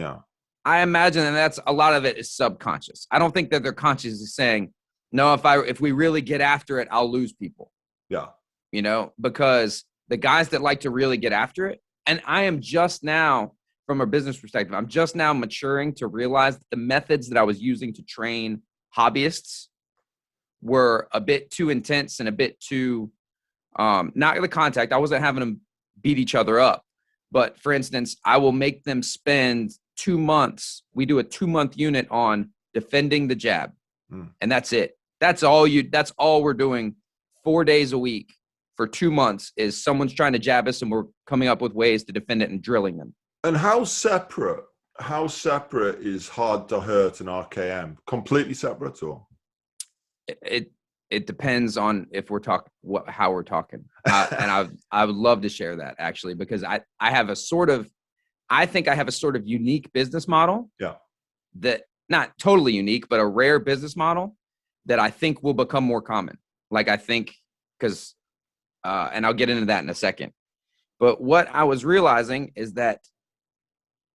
I imagine that that's a lot of it is subconscious. I don't think that they're consciously saying, no, if we really get after it, I'll lose people. Yeah. You know, because the guys that like to really get after it, and I am just now, from a business perspective, I'm just now maturing to realize that the methods that I was using to train hobbyists were a bit too intense and a bit too, not the contact. I wasn't having them beat each other up. But for instance, I will make them spend 2 months. We do a 2-month unit on defending the jab. And that's it. That's all we're doing 4 days a week for 2 months is someone's trying to jab us and we're coming up with ways to defend it and drilling them. And how separate is Hard to Hurt and RKM? Completely separate or? It depends on if we're talking how we're talking. And I would love to share that actually, because I think I have a sort of unique business model. Yeah. That not totally unique, but a rare business model that I think will become more common. Like I think, because, and I'll get into that in a second. But what I was realizing is that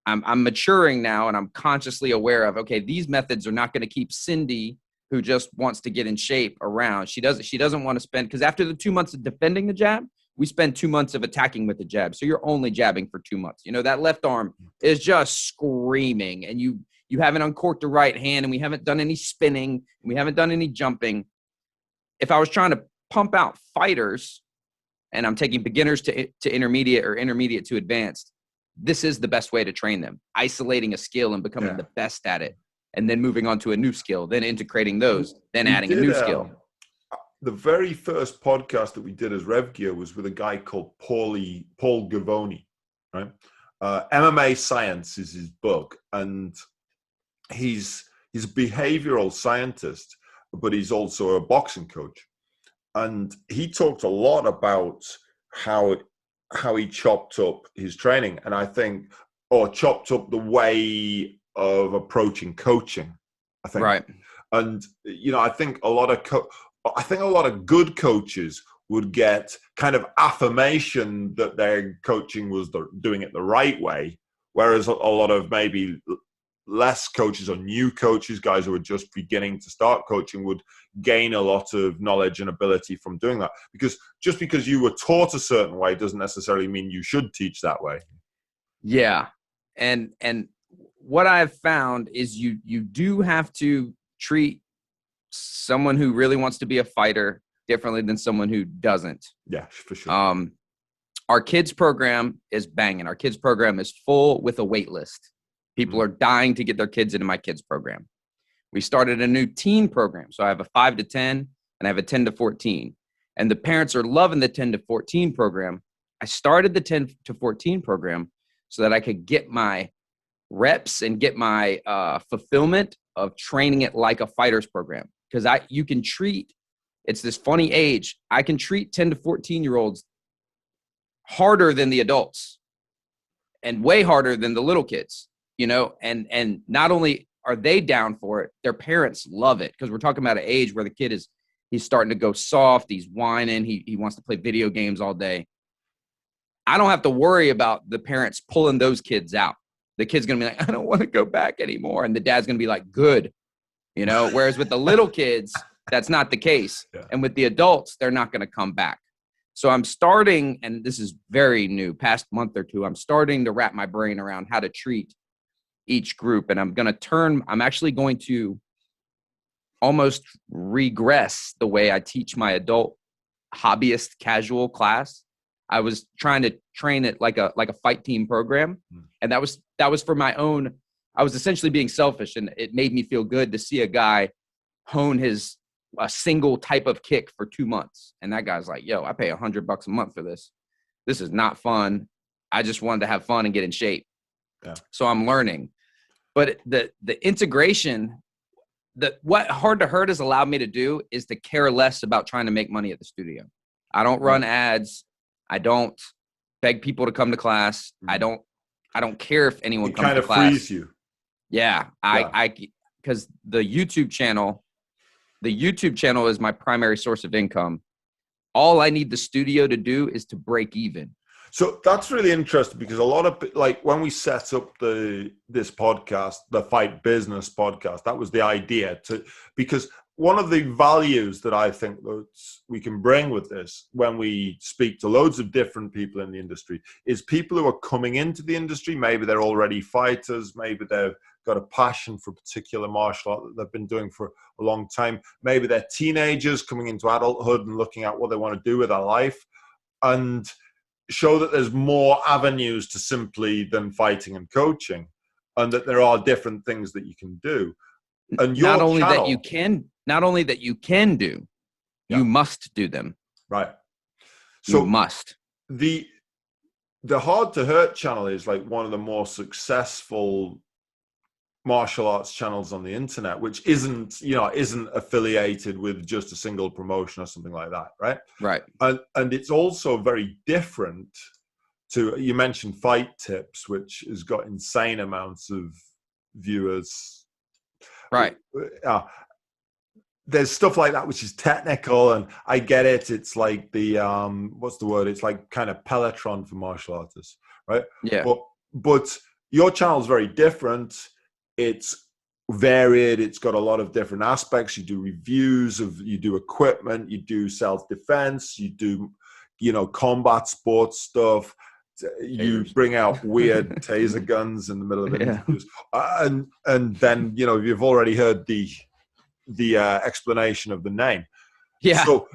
I'm maturing now and I'm consciously aware of, okay, these methods are not going to keep Cindy, who just wants to get in shape, around. She doesn't want to spend, because after the 2 months of defending the jab, we spend 2 months of attacking with the jab. So you're only jabbing for 2 months. You know, that left arm is just screaming and you haven't uncorked the right hand and we haven't done any spinning and we haven't done any jumping. If I was trying to pump out fighters and I'm taking beginners to intermediate or intermediate to advanced, this is the best way to train them. Isolating a skill and becoming the best at it. And then moving on to a new skill, then integrating those, then adding a new skill. The very first podcast that we did as Rev Gear was with a guy called Paul Gavoni, right? MMA Science is his book. And he's a behavioral scientist, but he's also a boxing coach. And he talked a lot about how he chopped up his training. And I think, or chopped up the way of approaching coaching, I think. Right. And, you know, I think a lot of good coaches would get kind of affirmation that their coaching was doing it the right way. Whereas a lot of maybe less coaches or new coaches, guys who are just beginning to start coaching, would gain a lot of knowledge and ability from doing that. Because just because you were taught a certain way doesn't necessarily mean you should teach that way. Yeah. And what I've found is you do have to treat someone who really wants to be a fighter differently than someone who doesn't. Yeah, for sure. Our kids program is banging. Our kids program is full with a wait list. People are dying to get their kids into my kids program. We started a new teen program. So I have a 5 to 10 and I have a 10 to 14. And the parents are loving the 10 to 14 program. I started the 10 to 14 program so that I could get my reps and get my fulfillment of training it like a fighter's program. Because you can treat, it's this funny age, I can treat 10 to 14-year-olds harder than the adults and way harder than the little kids, you know, and not only are they down for it, their parents love it, because we're talking about an age where the kid he's starting to go soft, he's whining, he wants to play video games all day. I don't have to worry about the parents pulling those kids out. The kid's going to be like, I don't want to go back anymore. And the dad's going to be like, good, you know, whereas with the little kids, that's not the case. Yeah. And with the adults, they're not going to come back. So I'm starting, and this is very new, past month or two, I'm starting to wrap my brain around how to treat each group. And I'm actually going to almost regress the way I teach my adult hobbyist casual class. I was trying to train it like a fight team program. And that was for my own, I was essentially being selfish, and it made me feel good to see a guy hone a single type of kick for 2 months. And that guy's like, yo, I pay $100 a month for this. This is not fun. I just wanted to have fun and get in shape. Yeah. So I'm learning. But the integration, what Hard to Hurt has allowed me to do is to care less about trying to make money at the studio. I don't run ads. I don't beg people to come to class. I don't care if anyone comes to class. It kind of frees you. Yeah. Because the YouTube channel is my primary source of income. All I need the studio to do is to break even. So that's really interesting, because a lot of, like, when we set up this podcast, the Fight Business podcast, that was the idea because one of the values that I think that we can bring with this, when we speak to loads of different people in the industry, is people who are coming into the industry. Maybe they're already fighters. Maybe they've got a passion for a particular martial art that they've been doing for a long time. Maybe they're teenagers coming into adulthood and looking at what they want to do with their life, and show that there's more avenues to simply than fighting and coaching, and that there are different things that you can do. And not only that you can do, you must do them. Right. So you must. The Hard to Hurt channel is like one of the more successful martial arts channels on the internet, which isn't affiliated with just a single promotion or something like that, right? Right. And it's also very different to, you mentioned Fight Tips, which has got insane amounts of viewers. Right. There's stuff like that which is technical, and I get it. It's like the what's the word? It's like kind of Peloton for martial artists, right? Yeah. But your channel is very different. It's varied. It's got a lot of different aspects. You do reviews you do equipment, you do self-defense, you do, combat sports stuff. You bring out weird taser guns in the middle of interviews. And then, you've already heard the explanation of the name. Yeah. So,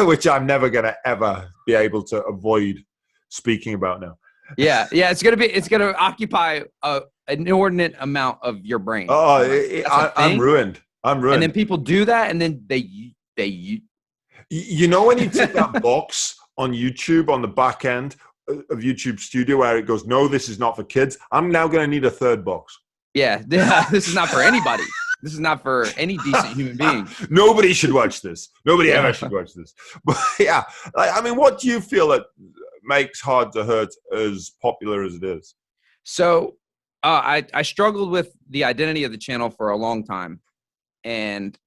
which I'm never going to ever be able to avoid speaking about now. Yeah. It's going to occupy an inordinate amount of your brain. Oh, I'm ruined. And then people do that, and then they when you take that box on YouTube on the back end of YouTube Studio where it goes, no, this is not for kids, I'm now going to need a third box. Yeah. This is not for anybody. This is not for any decent human being. Nobody should watch this. Nobody ever should watch this. But yeah, I mean, what do you feel that makes Hard to Hurt as popular as it is? So I struggled with the identity of the channel for a long time. And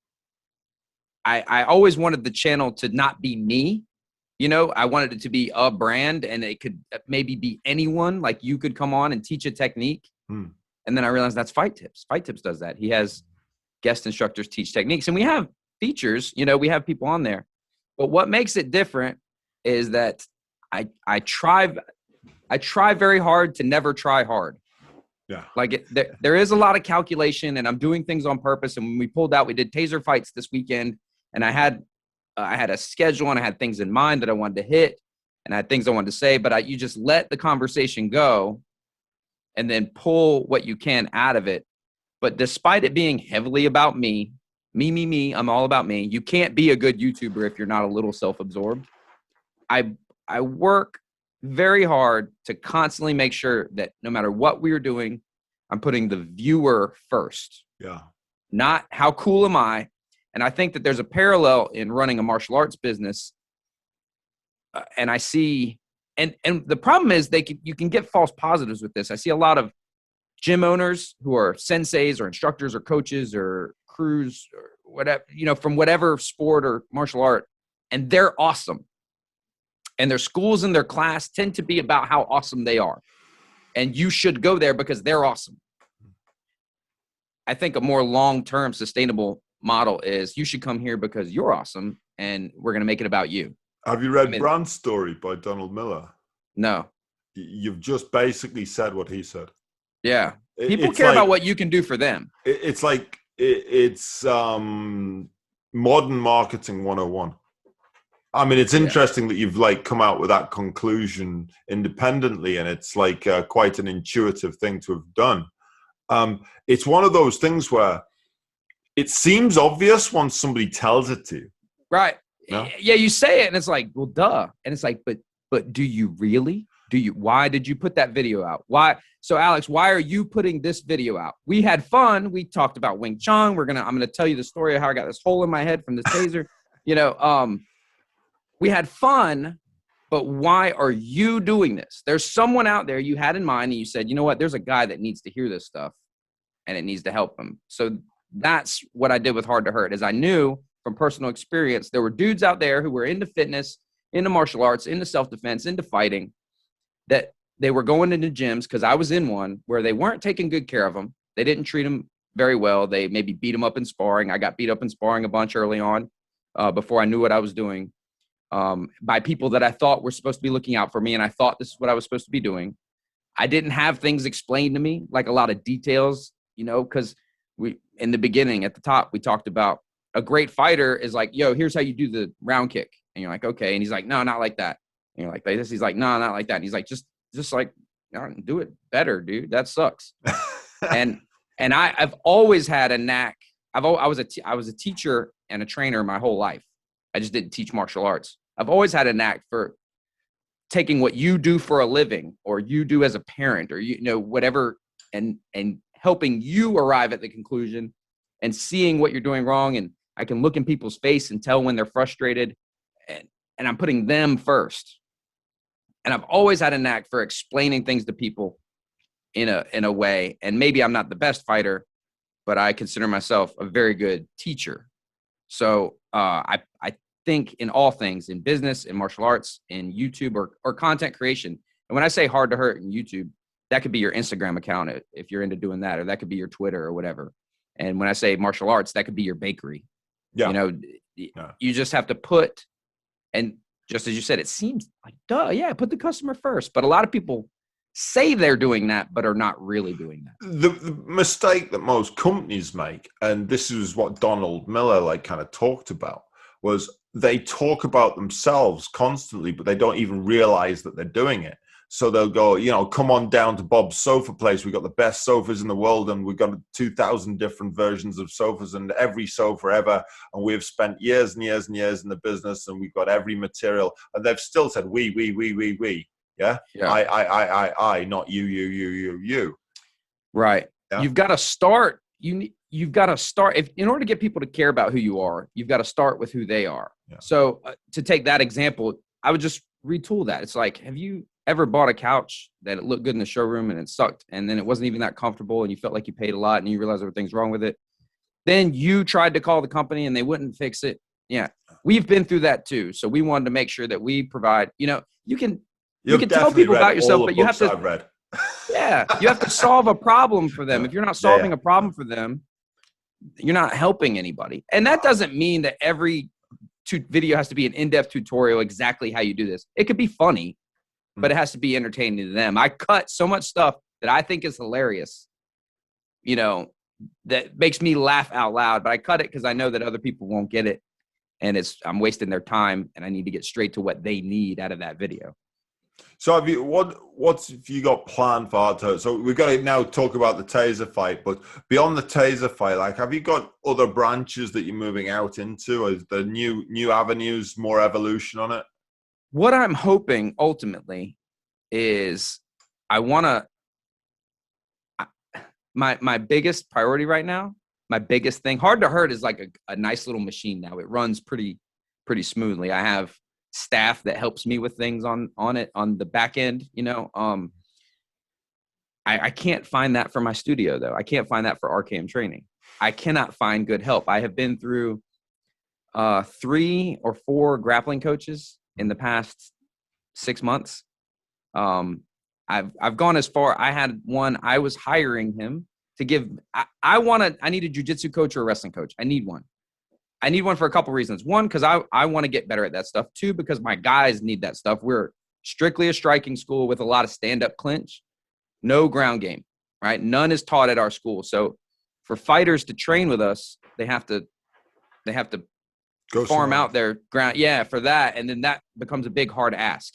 I always wanted the channel to not be me. I wanted it to be a brand, and it could maybe be anyone. Like, you could come on and teach a technique. And then I realized that's Fight Tips. Fight Tips does that. He has guest instructors teach techniques, and we have features, we have people on there. But what makes it different is that I try very hard to never try hard. Yeah. Like, there is a lot of calculation, and I'm doing things on purpose. And when we pulled out, we did taser fights this weekend, and I had a schedule, and I had things in mind that I wanted to hit, and I had things I wanted to say, but you just let the conversation go and then pull what you can out of it. But despite it being heavily about me, I'm all about me. You can't be a good YouTuber if you're not a little self-absorbed. I work very hard to constantly make sure that no matter what we're doing, I'm putting the viewer first. Yeah. Not how cool am I? And I think that there's a parallel in running a martial arts business. And I see, and the problem is you can get false positives with this. I see a lot of gym owners who are senseis or instructors or coaches or crews or whatever, from whatever sport or martial art, and they're awesome. And their schools and their class tend to be about how awesome they are. And you should go there because they're awesome. I think a more long-term sustainable model is you should come here because you're awesome and we're going to make it about you. Have you read Brand Story by Donald Miller? No. You've just basically said what he said. Yeah. People care about what you can do for them. It's like, it's modern marketing 101. I mean, it's interesting that you've like come out with that conclusion independently, and it's like quite an intuitive thing to have done. It's one of those things where it seems obvious once somebody tells it to you. Right. No? Yeah, you say it and it's like, well, duh. And it's like, but do you really? Why did you put that video out? Why? So Alex, why are you putting this video out? We had fun. We talked about Wing Chun. I'm going to tell you the story of how I got this hole in my head from the taser. We had fun, but why are you doing this? There's someone out there you had in mind and you said, you know what? There's a guy that needs to hear this stuff and it needs to help him. So that's what I did with Hard to Hurt, is I knew from personal experience, there were dudes out there who were into fitness, into martial arts, into self-defense, into fighting, that they were going into gyms, because I was in one, where they weren't taking good care of them. They didn't treat them very well. They maybe beat them up in sparring. I got beat up in sparring a bunch early on before I knew what I was doing, by people that I thought were supposed to be looking out for me, and I thought this is what I was supposed to be doing. I didn't have things explained to me, like a lot of details, because in the beginning, at the top, we talked about a great fighter is like, yo, here's how you do the round kick. And you're like, okay. And he's like, no, not like that. And you're like this. He's like, no, not like that. And he's like, just like, do it better, dude. That sucks. and I've always had a knack. I was a teacher and a trainer my whole life. I just didn't teach martial arts. I've always had a knack for taking what you do for a living, or you do as a parent, or whatever, and helping you arrive at the conclusion and seeing what you're doing wrong. And I can look in people's face and tell when they're frustrated, and I'm putting them first. And I've always had a knack for explaining things to people in a way. And maybe I'm not the best fighter, but I consider myself a very good teacher. So I think in all things, in business, in martial arts, in YouTube, or content creation. And when I say Hard to Hurt in YouTube, that could be your Instagram account if you're into doing that, or that could be your Twitter or whatever. And when I say martial arts, that could be your bakery. Yeah. You just have to put, and just as you said, it seems like, duh, yeah, put the customer first. But a lot of people say they're doing that, but are not really doing that. The mistake that most companies make, and this is what Donald Miller kind of talked about, was they talk about themselves constantly, but they don't even realize that they're doing it. So they'll go, come on down to Bob's Sofa Place. We've got the best sofas in the world, and we've got 2,000 different versions of sofas, and every sofa ever. And we've spent years and years and years in the business, and we've got every material. And they've still said, we. Yeah. I, not you. Right. Yeah. You've got to start. You've got to start. In order to get people to care about who you are, you've got to start with who they are. Yeah. So to take that example, I would just retool that. It's like, have you ever bought a couch that it looked good in the showroom and it sucked, and then it wasn't even that comfortable, and you felt like you paid a lot, and you realized everything's wrong with it? Then you tried to call the company and they wouldn't fix it. Yeah, we've been through that too. So we wanted to make sure that we provide. You can tell people about yourself, but you have to. I've read. Yeah, you have to solve a problem for them. If you're not solving a problem for them, you're not helping anybody. And that doesn't mean that every video has to be an in-depth tutorial exactly how you do this. It could be funny, but it has to be entertaining to them. I cut so much stuff that I think is hilarious, that makes me laugh out loud, but I cut it because I know that other people won't get it, and I'm wasting their time, and I need to get straight to what they need out of that video. So what's have you got planned for Hard to Hurt? So we've got to now talk about the taser fight, but beyond the taser fight, have you got other branches that you're moving out into? Is there new avenues, more evolution on it? What I'm hoping ultimately is I want to, my biggest priority right now, my biggest thing, Hard to Hurt is like a nice little machine now. It runs pretty smoothly. I have staff that helps me with things on it, on the back end, I can't find that for my studio though. I can't find that for RKM training. I cannot find good help. I have been through 3 or 4 grappling coaches in the past 6 months. I've gone as far. I had one. I was hiring him to give. I need a jiu-jitsu coach or a wrestling coach. I need one. I need one for a couple reasons. One, because I want to get better at that stuff. Two, because my guys need that stuff. We're strictly a striking school with a lot of stand-up clinch, no ground game, right? None is taught at our school. So for fighters to train with us, they have to Go farm somewhere out else. their ground. Yeah, for that. And then that becomes a big, hard ask.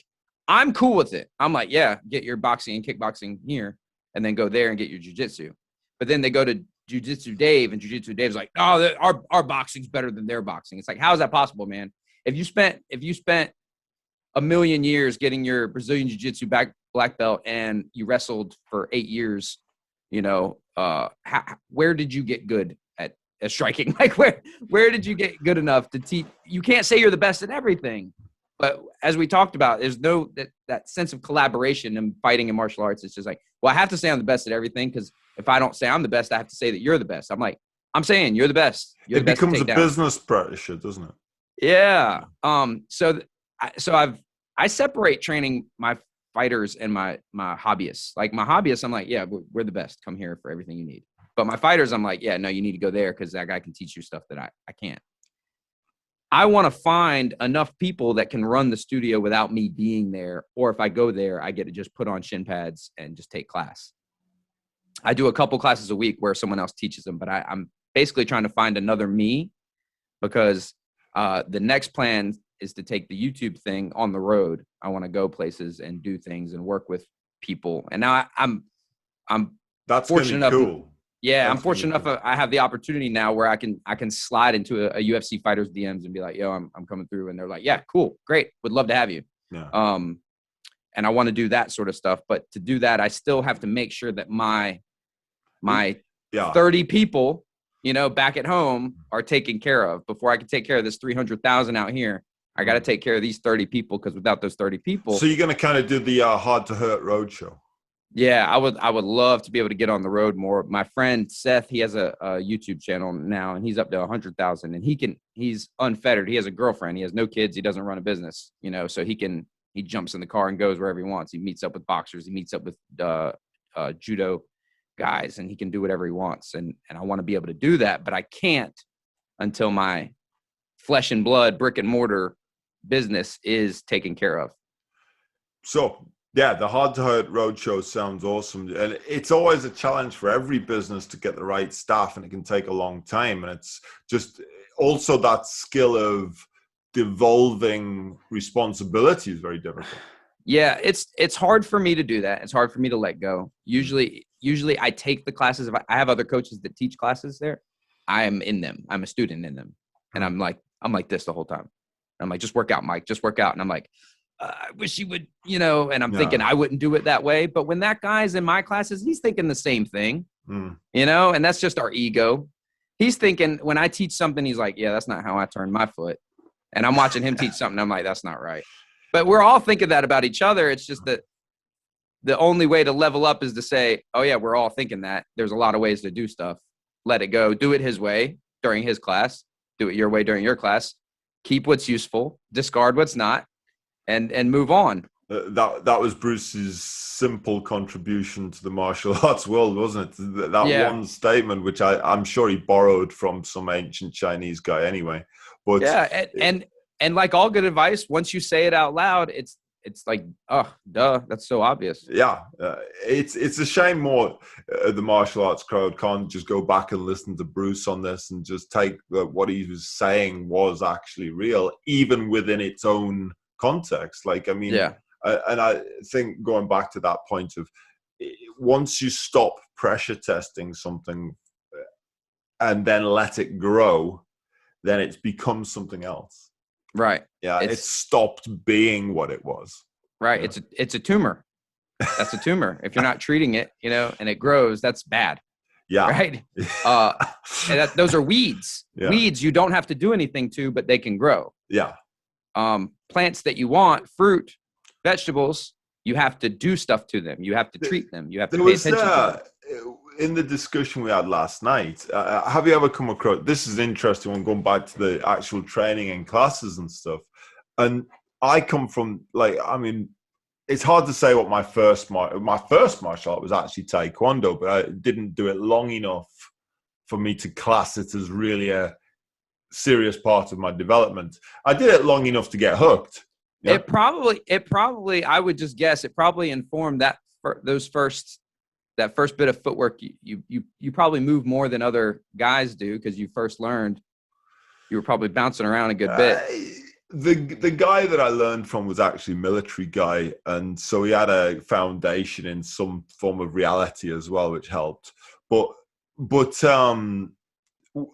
I'm cool with it. I'm like, yeah, get your boxing and kickboxing here and then go there and get your jiu-jitsu. But then they go to Jiu-Jitsu Dave, and Jiu-Jitsu Dave's like, oh, our boxing's better than their boxing. It's like, how is that possible, man? If you spent a million years getting your Brazilian Jiu-Jitsu black belt and you wrestled for 8 years, where did you get good at striking? Like, where did you get good enough to teach? You can't say you're the best at everything. But as we talked about, there's no that sense of collaboration in fighting and martial arts. It's just like, well, I have to say I'm the best at everything, because if I don't say I'm the best, I have to say that you're the best. I'm like, I'm saying you're the best. You're the It best to becomes a take down. business pressure, doesn't it? Yeah. So I separate training my fighters and my hobbyists. Like my hobbyists, I'm like, yeah, we're the best. Come here for everything you need. But my fighters, I'm like, yeah, no, you need to go there because that guy can teach you stuff that I can't. I want to find enough people that can run the studio without me being there. Or if I go there, I get to just put on shin pads and just take class. I do a couple classes a week where someone else teaches them, but I'm basically trying to find another me, because the next plan is to take the YouTube thing on the road. I want to go places and do things and work with people. And now I'm That's fortunate enough. cool. Yeah, That's I'm fortunate enough. I have the opportunity now where I can slide into a UFC fighter's DMs and be like, yo, I'm coming through. And they're like, yeah, cool. Great. Would love to have you. Yeah. And I want to do that sort of stuff. But to do that, I still have to make sure that my 30 people, back at home are taken care of before I can take care of this 300,000 out here. I got to take care of these 30 people, because without those 30 people. So you're going to kind of do the Hard to Hurt roadshow. Yeah, I would love to be able to get on the road more. My friend Seth, he has a YouTube channel now, and he's up to 100,000, and he's unfettered. He has a girlfriend. He has no kids. He doesn't run a business, so he jumps in the car and goes wherever he wants. He meets up with boxers. He meets up with judo guys, and he can do whatever he wants. And I want to be able to do that, but I can't until my flesh and blood, brick and mortar business is taken care of. So yeah, the Hard to Hurt roadshow sounds awesome. And it's always a challenge for every business to get the right staff, and it can take a long time. And it's just also that skill of devolving responsibility is very difficult. Yeah, it's hard for me to do that. It's hard for me to let go. Usually I take the classes. If I have other coaches that teach classes there, I am in them. I'm a student in them. And I'm like this the whole time. I'm like, just work out, Mike, just work out. And I'm like, I wish you would, and I'm thinking I wouldn't do it that way. But when that guy's in my classes, he's thinking the same thing, and that's just our ego. He's thinking when I teach something, he's like, yeah, that's not how I turn my foot. And I'm watching him teach something. I'm like, that's not right. But we're all thinking that about each other. It's just that the only way to level up is to say, oh yeah, we're all thinking that. There's a lot of ways to do stuff. Let it go. Do it his way during his class. Do it your way during your class. Keep what's useful. Discard what's not. And move on. That was Bruce's simple contribution to the martial arts world, wasn't it? That one statement, which I'm sure he borrowed from some ancient Chinese guy anyway. But yeah, and like all good advice, once you say it out loud, it's like, oh, duh, that's so obvious. Yeah, it's a shame more the martial arts crowd can't just go back and listen to Bruce on this and just take what he was saying was actually real, even within its own context. Like, I mean, yeah. And I think going back to that point of once you stop pressure testing something and then let it grow, then it's become something else. Right. Yeah. It's stopped being what it was. Right. Yeah. It's a tumor. That's a tumor. If you're not treating it, and it grows, that's bad. Yeah. Right. And those are weeds. Yeah. Weeds you don't have to do anything to, but they can grow. Yeah. Plants that you want, fruit, vegetables, you have to do stuff to them. You have to treat them. You have to pay attention to them. In the discussion we had last night, have you ever come across, this is interesting when going back to the actual training and classes and stuff. And I come from, like, I mean, it's hard to say what my first martial art was actually Taekwondo, but I didn't do it long enough for me to class it as really a serious part of my development. I did it long enough to get hooked. Yeah? It probably, I would just guess, it probably informed that that first bit of footwork. You probably move more than other guys do because you first learned. You were probably bouncing around a good bit. The guy that I learned from was actually a military guy, and so he had a foundation in some form of reality as well, which helped. But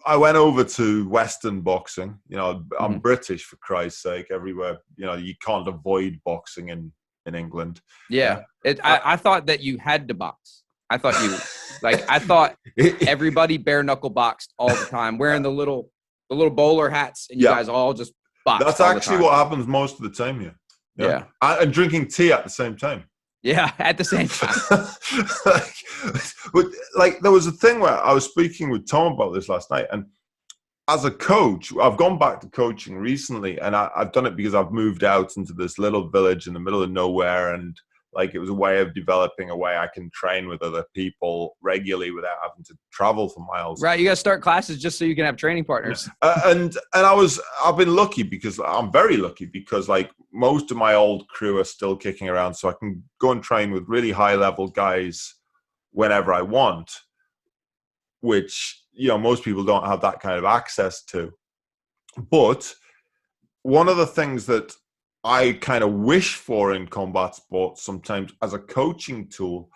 I went over to Western boxing. You know, I'm British, for Christ's sake. Everywhere, you know, you can't avoid boxing in England. Yeah, I thought that you had to box. I thought I thought everybody bare knuckle boxed all the time, wearing the little bowler hats, and you guys all just boxed. That's actually what happens most of the time here. Yeah. And drinking tea at the same time. Yeah, at the same time. like there was a thing where I was speaking with Tom about this last night, and as a coach, I've gone back to coaching recently, and I've done it because I've moved out into this little village in the middle of nowhere, and like it was a way of developing a way I can train with other people regularly without having to travel for miles. Right, you got to start classes just so you can have training partners. And I've been lucky, because I'm very lucky, because like most of my old crew are still kicking around, so I can go and train with really high level guys whenever I want, which, you know, most people don't have that kind of access to. But one of the things that I kind of wish for in combat sports sometimes as a coaching tool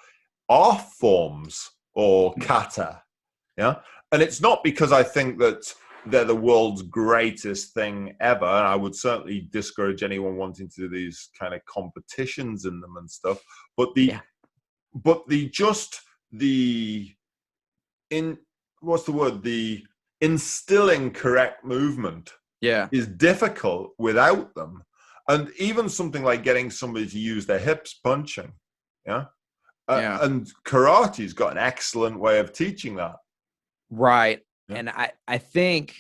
are forms or kata. Yeah. And it's not because I think that they're the world's greatest thing ever. And I would certainly discourage anyone wanting to do these kind of competitions in them and stuff. But the instilling correct movement is difficult without them. And even something like getting somebody to use their hips punching, and karate's got an excellent way of teaching that. Right. Yeah. And I think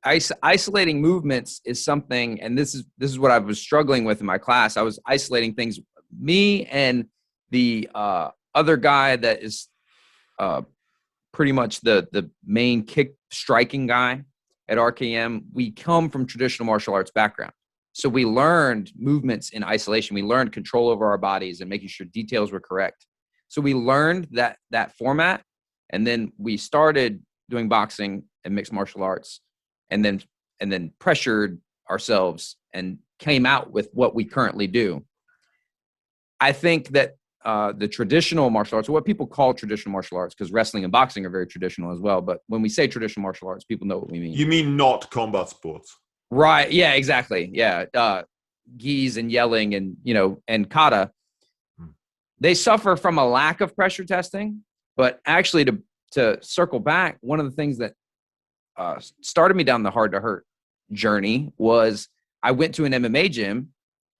isolating movements is something, and this is what I was struggling with in my class. I was isolating things. Me and the other guy that is pretty much the main kick striking guy at RKM, we come from traditional martial arts background. So we learned movements in isolation. We learned control over our bodies and making sure details were correct. So we learned that format, and then we started doing boxing and mixed martial arts, and then pressured ourselves and came out with what we currently do. I think that the traditional martial arts, or what people call traditional martial arts, because wrestling and boxing are very traditional as well. But when we say traditional martial arts, people know what we mean. You mean not combat sports? Right. Yeah, exactly. Yeah. Gis and yelling and, and kata, they suffer from a lack of pressure testing. But actually, to circle back, one of the things that started me down the HARD2HURT journey was I went to an MMA gym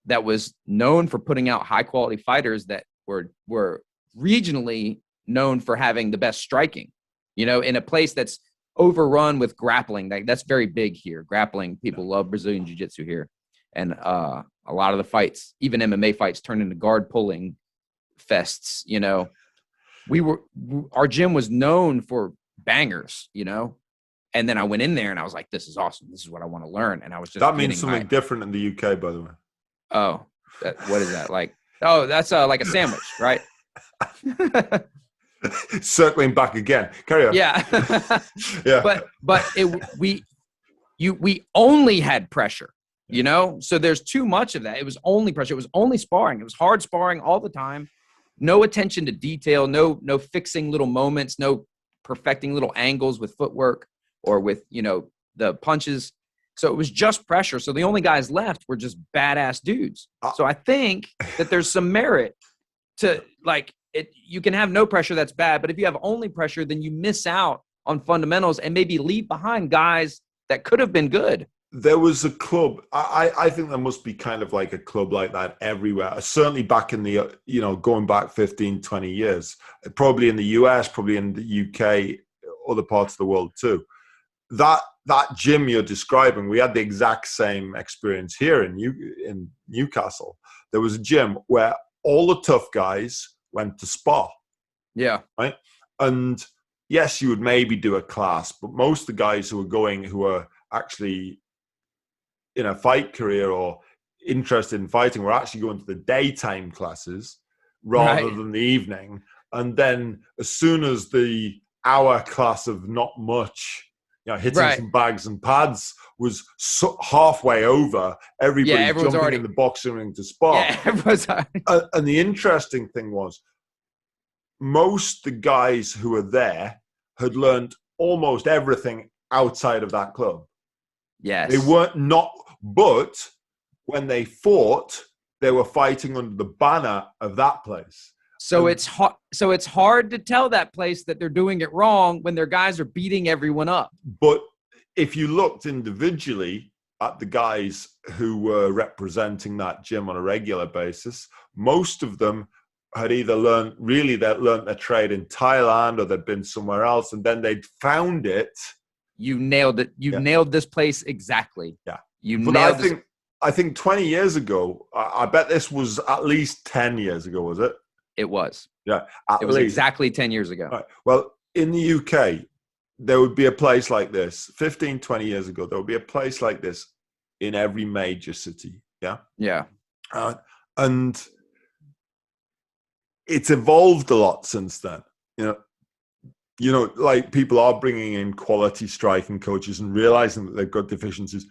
that was known for putting out high quality fighters that were regionally known for having the best striking, in a place that's overrun with grappling. That's very big here. Grappling, people love Brazilian jiu-jitsu here. And a lot of the fights, even MMA fights, turn into guard pulling fests. Our gym was known for bangers, and then I went in there and I was like, this is awesome. This is what I want to learn. And I was just, that means something different in the UK, by the way. Oh, what is that? Like, oh, that's like a sandwich, right? Circling back again. Carry on. Yeah. Yeah. But we only had pressure, so there's too much of that. It was only pressure. It was only sparring. It was hard sparring all the time. No attention to detail, no fixing little moments, no perfecting little angles with footwork or with, the punches. So it was just pressure. So the only guys left were just badass dudes. So I think that there's some merit to, like, you can have no pressure, that's bad. But if you have only pressure, then you miss out on fundamentals and maybe leave behind guys that could have been good. There was a club. I think there must be kind of like a club like that everywhere. Certainly back in the, going back 15, 20 years, probably in the US, probably in the UK, other parts of the world too. That gym you're describing, we had the exact same experience here in Newcastle. there was a gym where all the tough guys went to spar. Yeah. Right. And yes, you would maybe do a class, but most of the guys who are actually in a fight career or interested in fighting were actually going to the daytime classes rather than the evening. And then as soon as the hour class of not much, hitting some bags and pads was halfway over, everybody's jumping already in the boxing ring to spar. Yeah, everyone's and the interesting thing was, most the guys who were there had learned almost everything outside of that club. Yes. They weren't but when they fought, they were fighting under the banner of that place. So it's hard to tell that place that they're doing it wrong when their guys are beating everyone up. But if you looked individually at the guys who were representing that gym on a regular basis, most of them had either learned their trade in Thailand, or they'd been somewhere else, and then they'd found it. You nailed it. You nailed this place exactly. Yeah. I think 20 years ago, I bet this was at least 10 years ago, was it? It was. Yeah. It was exactly 10 years ago. Right. Well, in the UK, there would be a place like this. 15, 20 years ago, there would be a place like this in every major city. Yeah. Yeah. And it's evolved a lot since then. Like, people are bringing in quality striking coaches and realizing that they've got deficiencies,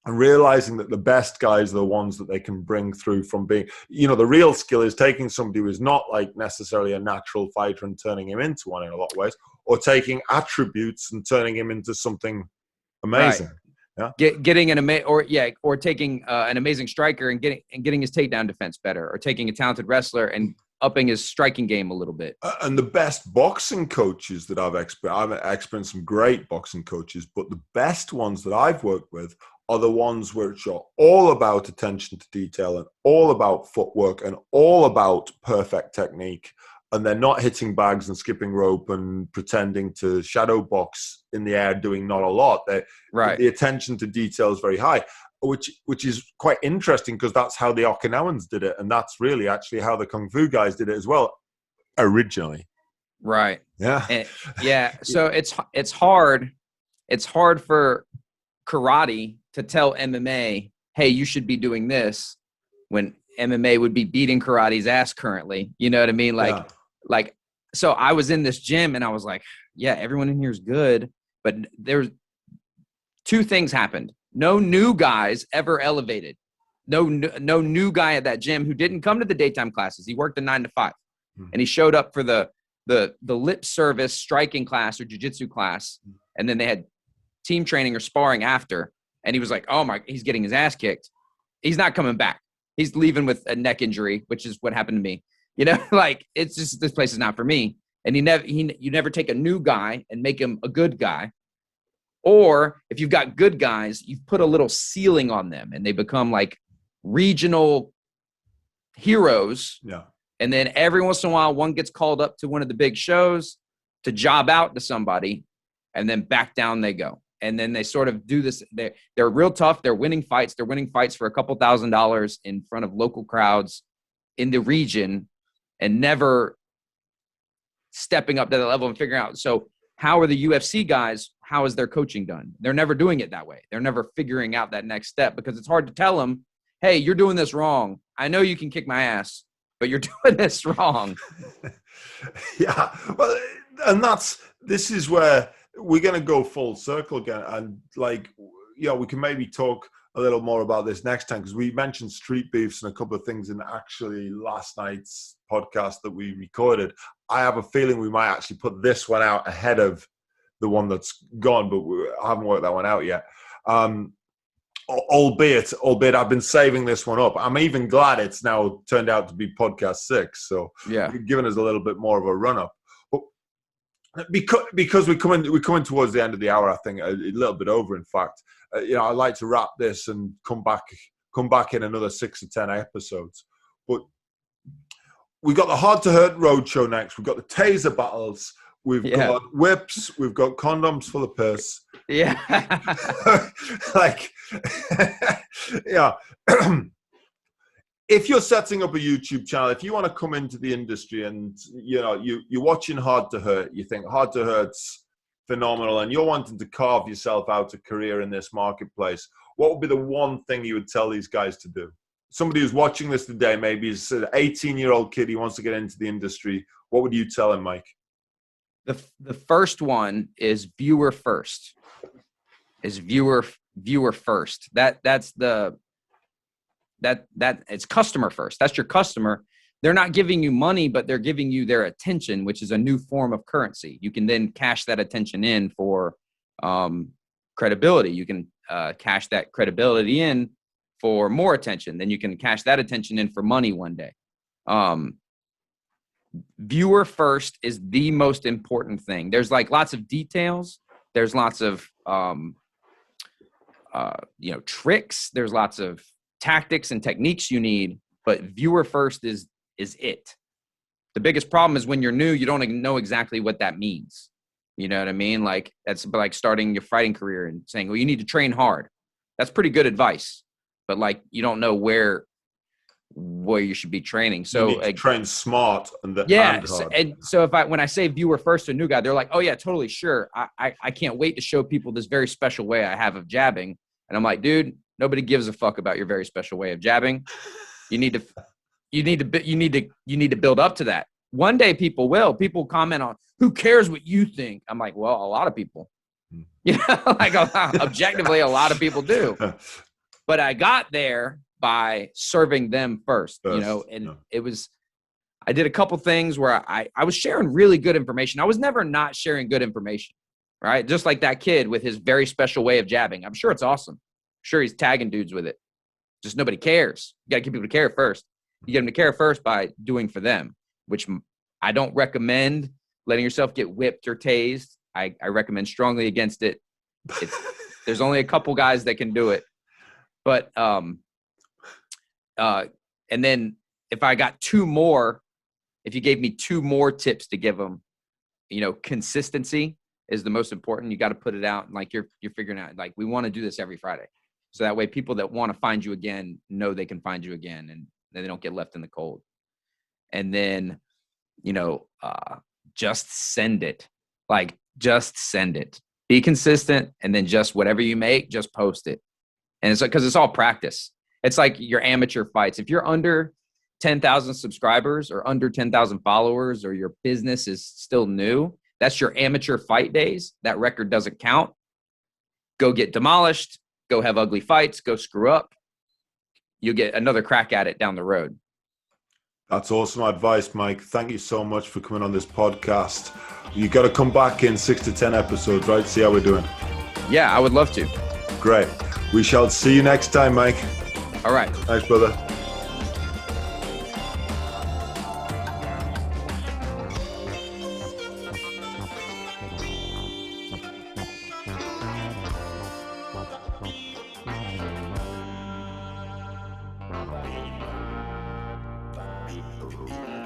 and realizing that the best guys are the ones that they can bring through from being, the real skill is taking somebody who is not like necessarily a natural fighter and turning him into one in a lot of ways, or taking attributes and turning him into something amazing. Right. Yeah. Getting or taking an amazing striker and getting his takedown defense better, or taking a talented wrestler and upping his striking game a little bit. And the best boxing coaches that I've experienced some great boxing coaches, but the best ones that I've worked with are the ones which are all about attention to detail and all about footwork and all about perfect technique. And they're not hitting bags and skipping rope and pretending to shadow box in the air, doing not a lot. The attention to detail is very high, which is quite interesting, because that's how the Okinawans did it. And that's really actually how the Kung Fu guys did it as well, originally. Right. Yeah. Yeah. So it's hard. It's hard for karate to tell MMA, hey, you should be doing this, when MMA would be beating karate's ass currently. You know what I mean? So I was in this gym and I was like, yeah, everyone in here is good. But there's two things happened. No new guys ever elevated. No new guy at that gym who didn't come to the daytime classes. He worked a 9 to 5, and he showed up for the lip service striking class or jiu-jitsu class. And then they had team training or sparring after. And he was like, oh my, he's getting his ass kicked. He's not coming back. He's leaving with a neck injury, which is what happened to me. It's just, this place is not for me. And you never take a new guy and make him a good guy. Or if you've got good guys, you've put a little ceiling on them and they become like regional heroes. Yeah. And then every once in a while, one gets called up to one of the big shows to job out to somebody, and then back down they go. And then they sort of do this. They're real tough. They're winning fights. They're winning fights for a couple $1,000s in front of local crowds in the region, and never stepping up to the level and figuring out. So how are the UFC guys? How is their coaching done? They're never doing it that way. They're never figuring out that next step, because it's hard to tell them, hey, you're doing this wrong. I know you can kick my ass, but you're doing this wrong. Yeah. Well, and this is where we're going to go full circle again. And we can maybe talk a little more about this next time, because we mentioned street beefs and a couple of things in actually last night's podcast that we recorded. I have a feeling we might actually put this one out ahead of the one that's gone, but I haven't worked that one out yet. Albeit I've been saving this one up. I'm even glad it's now turned out to be podcast 6. So yeah, giving us a little bit more of a run up. But because we're coming towards the end of the hour, I think a little bit over, in fact. I'd like to wrap this and come back in another 6 or 10 episodes. But we've got the HARD2HURT Roadshow next. We've got the taser battles. We've got whips. We've got condoms for the purse. Yeah. Yeah. if you're setting up a YouTube channel, if you want to come into the industry and you're watching Hard to Hurt, you think Hard to Hurt's phenomenal, and you're wanting to carve yourself out a career in this marketplace, what would be the one thing you would tell these guys to do? Somebody who's watching this today, maybe he's an 18-year-old kid, he wants to get into the industry. What would you tell him, Mike? The first one is viewer first. Is viewer first. That's it's customer first. That's your customer. They're not giving you money, but they're giving you their attention, which is a new form of currency. You can then cash that attention in for credibility. You can cash that credibility in for more attention. Then you can cash that attention in for money one day. Viewer first is the most important thing. There's like lots of details. There's lots of tricks. There's lots of tactics and techniques you need, but viewer first is it. The biggest problem is when you're new, you don't know exactly what that means. You know what I mean? Like that's like starting your fighting career and saying, well, you need to train hard. That's pretty good advice, but like, you don't know where you should be training. So you need to train smart and hard. And so when I say viewer first to a new guy, they're like, oh yeah, totally. Sure. I can't wait to show people this very special way I have of jabbing. And I'm like, dude, nobody gives a fuck about your very special way of jabbing. You need to build up to that. One day people will. People comment on, who cares what you think? I'm like, well, a lot of people. Like objectively, a lot of people do. But I got there by serving them first. It was, I did a couple things where I was sharing really good information. I was never not sharing good information, right? Just like that kid with his very special way of jabbing. I'm sure it's awesome. Sure, he's tagging dudes with it. Just nobody cares. You got to get people to care first. You get them to care first by doing for them, which I don't recommend letting yourself get whipped or tased. I recommend strongly against it. There's only a couple guys that can do it. But, and then if I got if you gave me 2 more tips to give them, consistency is the most important. You got to put it out. And like you're figuring out, like, we want to do this every Friday. So that way people that want to find you again know they can find you again and they don't get left in the cold. And then, just send it. Like, just send it. Be consistent, and then just whatever you make, just post it. And it's like, because it's all practice. It's like your amateur fights. If you're under 10,000 subscribers or under 10,000 followers, or your business is still new, that's your amateur fight days. That record doesn't count. Go get demolished. Go have ugly fights. Go screw up. You'll get another crack at it down the road. That's awesome advice, Mike. Thank you so much for coming on this podcast. You got to come back in 6 to 10 episodes, right? See how we're doing. Yeah, I would love to. Great. We shall see you next time, Mike. All right. Thanks, brother. Bye.